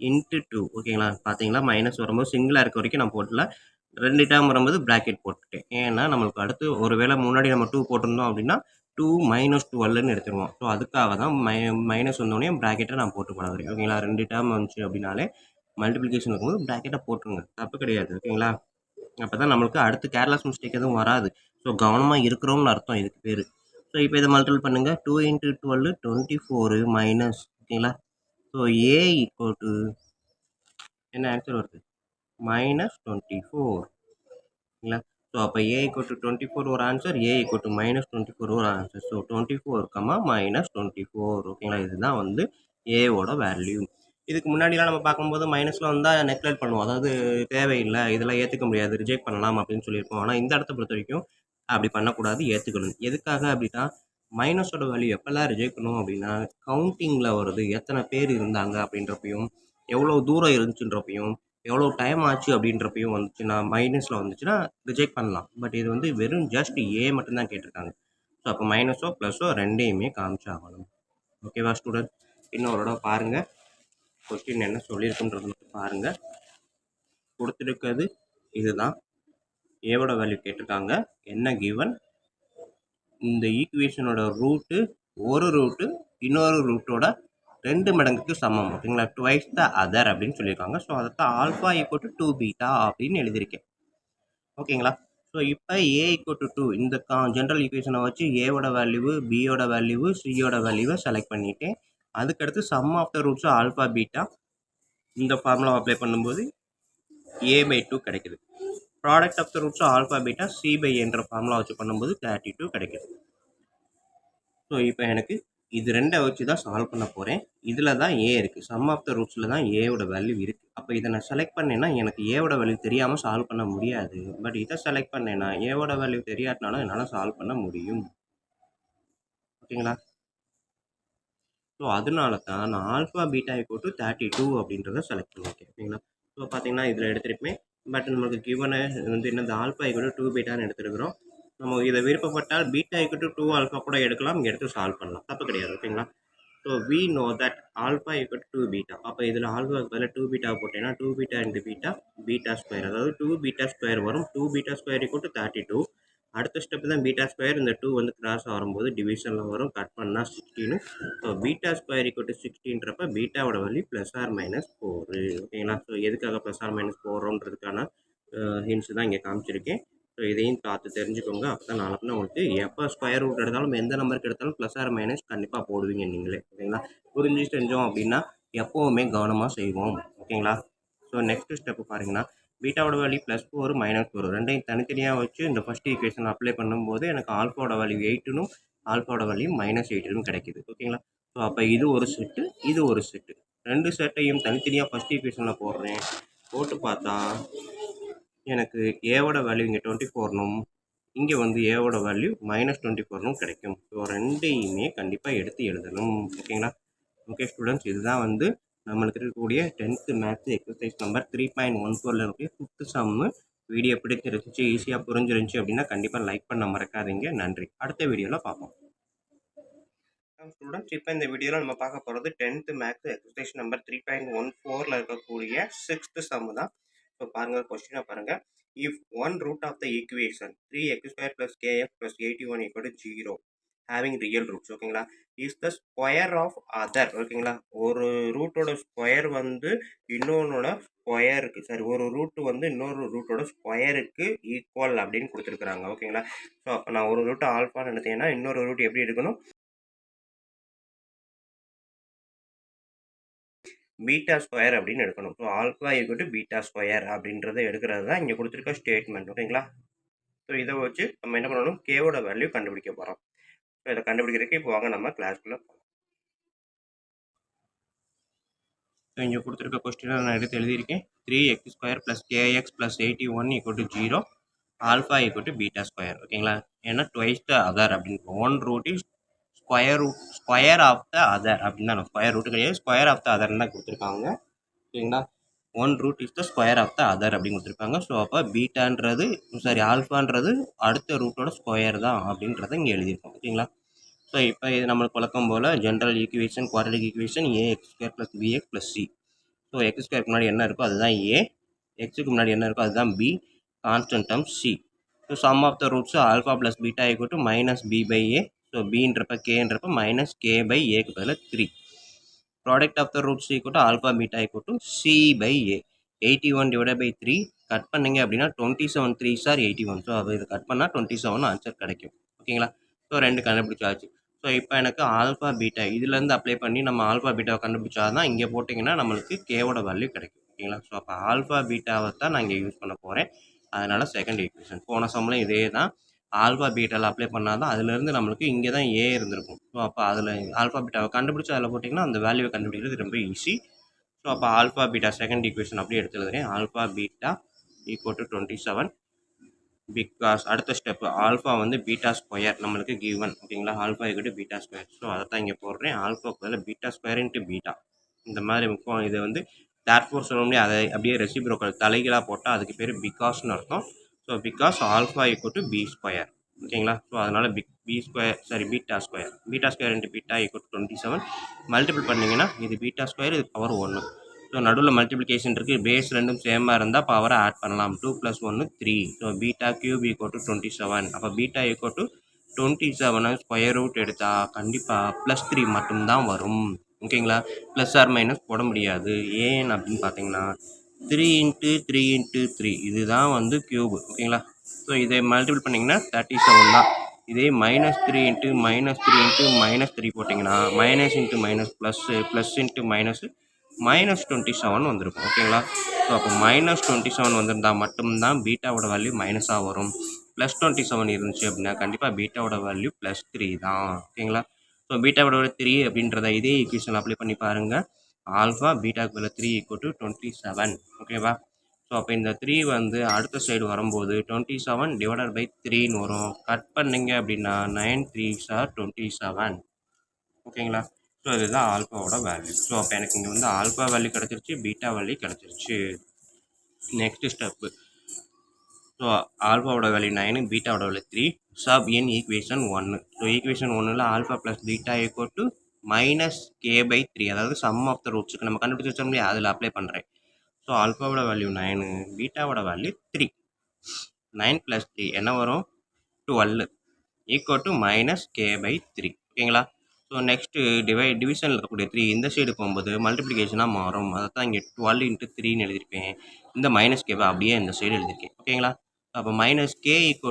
இன்ட்டு 2 ஓகேங்களா. பார்த்தீங்களா மைனஸ் வரும்போது சிங்கிளாக இருக்க வரைக்கும் நான் போட்டல, 2 டேர்ம் வரும்போது ப்ராக்கெட் போட்டுட்டேன். ஏன்னா நம்மளுக்கு அடுத்து ஒரு வேளை முன்னாடி நம்ம 2 போட்டிருந்தோம் அப்படின்னா 2 - 12ன்னு எடுத்துருவோம். ஸோ அதுக்காக தான் மைனஸ் வந்தோடனே ப்ராக்கெட்டை நான் போட்டு போட வரேன் ஓகேங்களா. 2 டேர்ம் வந்துச்சு அப்படின்னாலே மல்டிப்ளிகேஷன் இருக்கும்போது ப்ராக்கெட்டை போட்டுருங்க, தப்பு கிடையாது ஓகேங்களா. அப்போ தான் நம்மளுக்கு அடுத்து கேர்லெஸ் மிஸ்டேக் எதுவும் வராது. ஸோ கவனமாக இருக்கிறோம்னு அர்த்தம் இதுக்கு பேர். ஸோ இப்போ இதை மல்டிபிள் பண்ணுங்கள். 2 × 12 24 மைனஸ் ஓகேங்களா. ஸோ A ஈக்குவல் டு என்ன ஆன்சர் வருது? -24 ஓகேங்களா. ஸோ அப்போ A ஈக்குவல் டு 24 ஒரு ஆன்சர், A ஈக்குவல் டு -24 ஒரு ஆன்சர். ஸோ 24, -24 ஓகேங்களா. இதுதான் வந்து ஏவோட வேல்யூ. இதுக்கு முன்னாடிலாம் நம்ம பார்க்கும்போது மைனஸில் வந்தால் நெக்லெக்ட் பண்ணுவோம், அதாவது தேவையில்லை, இதெல்லாம் ஏற்றுக்க முடியாது, ரிஜெக்ட் பண்ணலாம் அப்படின்னு சொல்லியிருப்போம். ஆனால் இந்த இடத்த பொறுத்த வரைக்கும் அப்படி பண்ணக்கூடாது, ஏற்றுக்கணும். எதுக்காக அப்படின்னா மைனஸோட வேல்யூ எப்போல்லாம் ரிஜெக்ட் பண்ணுவோம் அப்படின்னா கவுண்டிங்கில் வருது, எத்தனை பேர் இருந்தாங்க அப்படின்றப்பையும், எவ்வளோ தூரம் இருந்துச்சுன்றப்பையும், எவ்வளோ டைம் ஆச்சு அப்படின்றப்பையும் வந்துச்சுன்னா மைனஸில் வந்துச்சுன்னா ரிஜெக்ட் பண்ணலாம். பட் இது வந்து வெறும் ஜஸ்ட் ஏ மட்டும்தான் கேட்டிருக்காங்க. ஸோ அப்போ மைனஸோ ப்ளஸோ ரெண்டையுமே காமிச்சாகணும். ஓகேவா ஸ்டூடெண்ட்? இன்னொரு இடம் பாருங்கள், கொஸ்டின் என்ன சொல்லியிருக்குன்றது மட்டும் பாருங்கள். கொடுத்துருக்கிறது இதுதான், ஏவோட வேல்யூ கேட்டிருக்காங்க, என்ன கிவன், இந்த ஈக்குவேஷனோட ரூட்டு ஒரு ரூட்டு இன்னொரு ரூட்டோட 2 மடங்குக்கு சமம் ஓகேங்களா. ட்வைஸ் த அதர் அப்படின்னு சொல்லியிருக்காங்க. ஸோ அதைத்தான் ஆல்ஃபா ஈக்குவல் டு 2 பீட்டா அப்படின்னு எழுதியிருக்கேன். ஓகேங்களா. ஸோ இப்போ ஏ ஈக்குவல் டு 2 இந்த ஜென்ரல் ஈக்குவேஷனை வச்சு ஏவோட வேல்யூ, பியோட வேல்யூ, சியோட வேல்யூவை செலக்ட் பண்ணிட்டேன். அதுக்கடுத்து sum of the roots alpha beta இந்த ஃபார்முலா அப்ளை பண்ணும்போது a/2 கிடைக்குது. Product of the roots alpha beta c/a என்ற ஃபார்முலா வச்சு பண்ணும்போது 32 கிடைக்குது. ஸோ இப்போ எனக்கு இது ரெண்டை வச்சு தான் சால்வ் பண்ண போகிறேன். இதில் தான் ஏ இருக்குது. சம் ஆஃப் த ரூட்ஸில் தான் ஏவோட வேல்யூ இருக்குது. அப்போ இதை நான் செலக்ட் பண்ணேன்னா எனக்கு ஏவோட வேல்யூ தெரியாமல் சால்வ் பண்ண முடியாது. பட் இதை செலக்ட் பண்ணேன்னா ஏவோட வேல்யூ தெரியாட்டினாலும் என்னால் சால்வ் பண்ண முடியும். ஓகேங்களா. ஸோ அதனால தான் நான் ஆல்ஃபா பீட்டா ஈக்குவல் டு 32 அப்படின்றத செலக்ட் பண்ணியிருக்கேன். ஓகேங்களா. ஸோ பார்த்தீங்கன்னா இதில் எடுத்திருப்பேன். பட் நமக்கு கிவனை வந்து என்ன ஆல்ஃபா ஈக்குவல் டு 2 பீட்டான்னு எடுத்துருக்கிறோம். நம்ம இதை விருப்பப்பட்டால் பீட்டா ஈக்குவல் டு 2 ஆல்ஃபா கூட எடுக்கலாம். இங்கே எடுத்து சால்வ் பண்ணலாம். தப்பு கிடையாது. ஓகேங்களா. So we know that alpha equal to 2 beta. அப்போ இதில் ஆல்ஃபாவுக்கு பதிலாக 2 பீட்டா போட்டேன்னா 2 beta into beta beta square, அதாவது 2 பீட்டா ஸ்கொயர் வரும். 2 பீட்டா ஸ்கொயர் ஈக்குவல் டு 32. அடுத்த ஸ்டெப் தான் பீட்டா ஸ்கொயர். இந்த 2 வந்து கிராஸ் வரும்போது டிவிஷனில் வரும். கட் பண்ணால் 16. So beta square equal to 16ன்றப்ப பீட்டாவோட வேல்யூ +or-4. ஓகேங்களா. ஸோ எதுக்காக +or-4ன்றதுக்கான ஹிண்ட்ஸ் தான் இங்கே காமிச்சிருக்கேன். ஸோ இதையும் பார்த்து தெரிஞ்சுக்கோங்க. அப்போ தான் நாளைக்கு உங்களுக்கு எப்போ ஸ்கொயர் ரூட் எடுத்தாலும் எந்த நம்பருக்கு எடுத்தாலும் +or- கண்டிப்பாக போடுவீங்க நீங்களே. ஓகேங்களா. புரிஞ்சு செஞ்சோம் அப்படின்னா எப்போவுமே கவனமாக செய்வோம். ஓகேங்களா. ஸோ நெக்ஸ்ட் ஸ்டெப் பாருங்கன்னா பீட்டாவோட வேல்யூ +4 -4 ரெண்டையும் தனித்தனியாக வச்சு இந்த ஃபஸ்ட் ஈக்குவேஷன் அப்ளை பண்ணும்போது எனக்கு ஆல்ஃபாவோட வேல்யூ 8னும் ஆல்ஃபாவோட வேல்யூ -8னும் கிடைக்குது. ஓகேங்களா. ஸோ அப்போ இது ஒரு செட்டு, இது ஒரு செட்டு. ரெண்டு செட்டையும் தனித்தனியாக ஃபஸ்ட் ஈக்குவேஷனில் போடுறேன். போட்டு பார்த்தா எனக்கு ஏவோட வேல்யூ இங்கே 24னும் இங்கே வந்து ஏவோட வேல்யூ -24னும் கிடைக்கும். ஸோ ரெண்டையுமே கண்டிப்பாக எடுத்து எழுதணும். ஓகேங்களா. ஓகே ஸ்டூடெண்ட்ஸ், இதுதான் வந்து நம்மளுக்கு இருக்கக்கூடிய 10th மேத்ஸ் எக்ஸசைஸ் நம்பர் 3.14ல் இருக்கக்கூடிய 5th சம்மு. வீடியோ பிடிச்சிருந்துச்சு, ஈஸியாக புரிஞ்சிருந்துச்சு அப்படின்னா கண்டிப்பாக லைக் பண்ண மறக்காதீங்க. நன்றி. அடுத்த வீடியோவில் பார்ப்போம். ஸ்டூடெண்ட்ஸ், இப்போ இந்த வீடியோவில் நம்ம பார்க்க போகிறது 10th மேத்ஸ் எக்ஸசைஸ் நம்பர் 3.14ல் இருக்கக்கூடிய 6th சம்மு தான். இப்போ பாருங்கள், கொஸ்டினை பாருங்கள். If one root of the equation 3x² + kx + 81 = 0 having real roots. ஓகேங்களா. Is the square of other. ஓகேங்களா. ஒரு ரூட்டோட ஸ்கொயர் வந்து இன்னொன்னோட ஸ்கொயருக்கு, சரி, ஒரு ரூட்டு வந்து இன்னொரு ரூட்டோட ஸ்கொயருக்கு ஈக்குவல் அப்படின்னு கொடுத்துருக்குறாங்க. ஓகேங்களா. ஸோ அப்போ நான் ஒரு ரூட்டு ஆல்ஃபான்னு எடுத்தேன்னா இன்னொரு ரூட் எப்படி எடுக்கணும், பீட்டா ஸ்கொயர் அப்படின்னு எடுக்கணும். So alpha equal to beta square அப்படின்றத எடுக்கிறது தான் இங்கே கொடுத்துருக்க ஸ்டேட்மெண்ட். ஓகேங்களா. ஸோ இதை வச்சு நம்ம என்ன பண்ணணும், கேவோட வேல்யூ கண்டுபிடிக்க போகிறோம். ஸோ இதை கண்டுபிடிக்கிறதுக்கு இப்போ வாங்க நம்ம கிளாஸ்க்குள்ளே போகலாம். ஸோ இங்கே கொடுத்துருக்க கொஸ்டினை நான் எடுத்து எழுதியிருக்கேன். 3x² + kx + 81 = 0 alpha equal to beta square. ஓகேங்களா. ஏன்னா ட்வைஸ் த அதர் அப்படின்னு one root is square of the other அப்படின்னு தான், ஸ்கொயர் ரூட்டு கிடையாது, ஸ்கொயர் ஆஃப் த அதர்னு தான் கொடுத்துருக்காங்க. ஓகேங்களா. One root is the square of the other அப்படின்னு கொடுத்துருக்காங்க. ஸோ அப்போ பீட்டான்றது, சாரி, ஆல்ஃபான்றது அடுத்த ரூட்டோட ஸ்கொயர் தான் அப்படின்றத இங்கே எழுதியிருக்கோம். ஓகேங்களா. ஸோ இப்போ இது நம்மளுக்கு வழக்கம் போல் general equation, quadratic equation ax² + bx + c. ஸோ x² முன்னாடி என்ன இருக்கோ அதுதான் a, எக்ஸுக்கு முன்னாடி என்ன இருக்கோ அதுதான் b, constant term c. So sum of the roots alpha + beta = -b/a. So bன்றப்ப kன்றப்ப -k/aக்கு பதிலாக 3. Product of the roots equal to alpha beta = c/a. 81/3 cut பண்ணிங்க அப்படின்னா 27 3s are 81. ஸோ அப்போ இதை கட் பண்ணால் 27 ஆன்சர் கிடைக்கும். ஓகேங்களா. ஸோ ரெண்டு கண்டுபிடிச்சாச்சு. ஸோ இப்போ எனக்கு ஆல்ஃபா பீட்டா இதுலேருந்து அப்ளை பண்ணி நம்ம ஆல்ஃபா பீட்டாவை கண்டுபிடிச்சா தான் இங்கே போட்டிங்கன்னா நம்மளுக்கு கேவோட வேல்யூ கிடைக்கும். ஓகேங்களா. ஸோ அப்போ ஆல்ஃபா பீட்டாவை தான் நான் இங்கே யூஸ் பண்ண போகிறேன். அதனால் செகண்ட் ஈக்குவேஷன் போன சம்மில் இதே தான். ஆல்ஃபா பீட்டாவில் அப்ளை பண்ணால் தான் அதுலேருந்து நம்மளுக்கு இங்கே தான் ஏ இருந்திருக்கும். ஸோ அப்போ அதில் ஆல்ஃபா பீட்டாவை கண்டுபிடிச்சி அதில் போட்டிங்கன்னா அந்த வேல்யூவை கண்டுபிடிக்கிறது ரொம்ப ஈஸி. ஸோ அப்போ ஆல்ஃபா பீட்டா செகண்ட் ஈக்குவேஷன் அப்படியே எடுத்து எழுதுறேன். ஆல்ஃபா பீட்டா = 27 பிகாஸ் அடுத்த ஸ்டெப்பு ஆல்ஃபா வந்து பீட்டா ஸ்கொயர் நம்மளுக்கு கிவன். ஓகேங்களா. Alpha = beta square. ஸோ அதை தான் இங்கே போடுறேன். ஆல்ஃபாவுக்கு பதில் பீட்டா ஸ்கொயர் இன்ட்டு பீட்டா. இந்த மாதிரி முக்கியம். இதை வந்து தேர்ஃபோர் சொல்ல முடியாது, அதை அப்படியே ரெசிப்ரோக்கல் தலைகளாக போட்டால் அதுக்கு பேர் பிகாஸ்னு அர்த்தம். So because alpha = b square. ஓகேங்களா. ஸோ அதனால் beta square into beta = 27 multiple பண்ணிங்கன்னா இது பீட்டா ஸ்கொயர், இது பவர் 1. ஸோ நடுவில் மல்டிப்ளிகேஷன் இருக்குது. பேஸ் ரெண்டும் சேமாக இருந்தால் பவரை ஆட் பண்ணலாம். 2 + 1 3. So beta cube = 27. அப்போ பீட்டா = 27 ஸ்கொயர் ரூட் எடுத்தால் கண்டிப்பாக +3 மட்டும்தான் வரும். ஓகேங்களா? ப்ளஸ் ஆர் மைனஸ் போட முடியாது. ஏன் அப்படின்னு பார்த்தீங்கன்னா, 3 இன்ட்டு 3 இன்ட்டு 3 இதுதான் வந்து கியூப். ஓகேங்களா? ஸோ இதை மல்டிபிள் பண்ணிங்கன்னா 37 தான். இதே -3 இன்ட்டு -3 போட்டிங்கன்னா minus into minus plus plus into minus -27 வந்திருக்கும். ஓகேங்களா? ஸோ அப்போ -27 வந்திருந்தா மட்டும்தான் பீட்டாவோட வேல்யூ மைனஸாக வரும். +27 இருந்துச்சு அப்படின்னா கண்டிப்பாக பீட்டாவோட வேல்யூ +3 தான். ஓகேங்களா? ஸோ பீட்டாவோட 3 அப்படின்றத இதே ஈக்குவேஷன் அப்ளை பண்ணி பாருங்கள். ஆல்ஃபா பீட்டாக்கு பதிலா 3 = 27. ஓகேவா? ஸோ அப்போ இந்த 3 வந்து அடுத்த சைடு வரும்போது 27/3ன்னு வரும். கட் பண்ணிங்க அப்படின்னா 9 3s are 27. ஓகேங்களா? ஸோ இதுதான் ஆல்ஃபாவோட வேல்யூ. ஸோ அப்போ எனக்கு இங்கே வந்து ஆல்ஃபா வேல்யூ கிடச்சிருச்சு, பீட்டா வேல்யூ கிடச்சிருச்சு. Next step. ஸோ ஆல்ஃபாவோட வேல்யூ 9, பீட்டாவோட வேல்யூ 3. Sub in equation 1. ஸோ ஈக்குவேஷன் 1ல் ஆல்ஃபா ப்ளஸ் பீட்டா = -k/3. அதாவது சம் ஆஃப் த ரூட்ஸுக்கு நம்ம கண்டுபிடிச்சி வச்சோம் இல்லையா, அதில் அப்ளை பண்ணுறேன். ஸோ ஆல்ஃபாவோட வேல்யூ 9, பீட்டாவோட வேல்யூ 3. 9 + 3 என்ன வரும்? 12 -k/3. ஓகேங்களா? ஸோ நெக்ஸ்ட்டு டிவிஷனில் இருக்கக்கூடிய 3 இந்த சைடு போகும்போது மல்டிப்ளிகேஷனாக மாறும். அதை தான் இங்கே 12 × 3ன்னு எழுதியிருப்பேன். இந்த -k அப்படியே இந்த சைடு எழுதியிருக்கேன். ஓகேங்களா? அப்போ -k =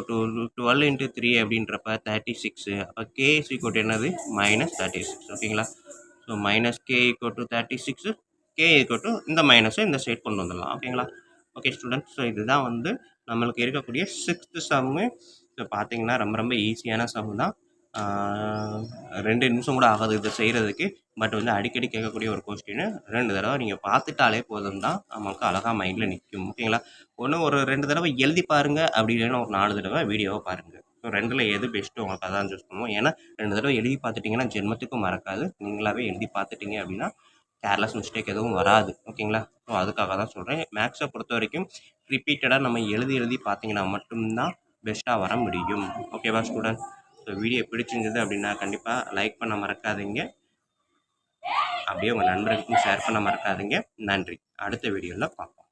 12 × 3 அப்படின்றப்ப 36. அப்போ k என்னது? -36. ஓகேங்களா? ஸோ -k = 36, k இந்த மைனஸை இந்த சைடு கொண்டு வந்துடலாம். ஓகேங்களா? ஓகே ஸ்டூடெண்ட்ஸ், ஸோ இதுதான் வந்து நம்மளுக்கு இருக்கக்கூடிய 6th சம்மு. ஸோ பார்த்தீங்கன்னா ரொம்ப ரொம்ப ஈஸியான சம் தான். 2 நிமிஷம் கூட ஆகாது இதை செய்கிறதுக்கு. பட் வந்து அடிக்கடி கேட்கக்கூடிய ஒரு கொஸ்டின். 2 தடவை நீங்கள் பார்த்துட்டாலே போதும் தான் நமக்கு அழகாக மைண்டில் நிற்கும். ஓகேங்களா? ஒரு 2 தடவை எழுதி பாருங்கள், அப்படி இல்லைன்னா ஒரு 4 தடவை வீடியோவை பாருங்கள். ஸோ 2ல் எது பெஸ்ட்டு உங்களுக்கு அதான் சூஸ் பண்ணுவோம். ஏன்னா 2 தடவை எழுதி பார்த்துட்டிங்கன்னா ஜென்மத்துக்கும் மறக்காது. நீங்களாகவே எழுதி பார்த்துட்டிங்க அப்படின்னா கேர்லெஸ் மிஸ்டேக் எதுவும் வராது. ஓகேங்களா? ஸோ அதுக்காக தான் சொல்கிறேன். மேக்ஸை பொறுத்த வரைக்கும் ரிப்பீட்டடாக நம்ம எழுதி பார்த்தீங்கன்னா மட்டும்தான் பெஸ்ட்டாக வர முடியும். ஓகேவா ஸ்டூடெண்ட்? ஸோ வீடியோ பிடிச்சிருந்தது அப்படின்னா கண்டிப்பாக லைக் பண்ண மறக்காதீங்க. அப்படியே உங்கள் நண்பர்களுக்கும் ஷேர் பண்ண மறக்காதீங்க. நன்றி. அடுத்த வீடியோவில் பார்ப்போம்.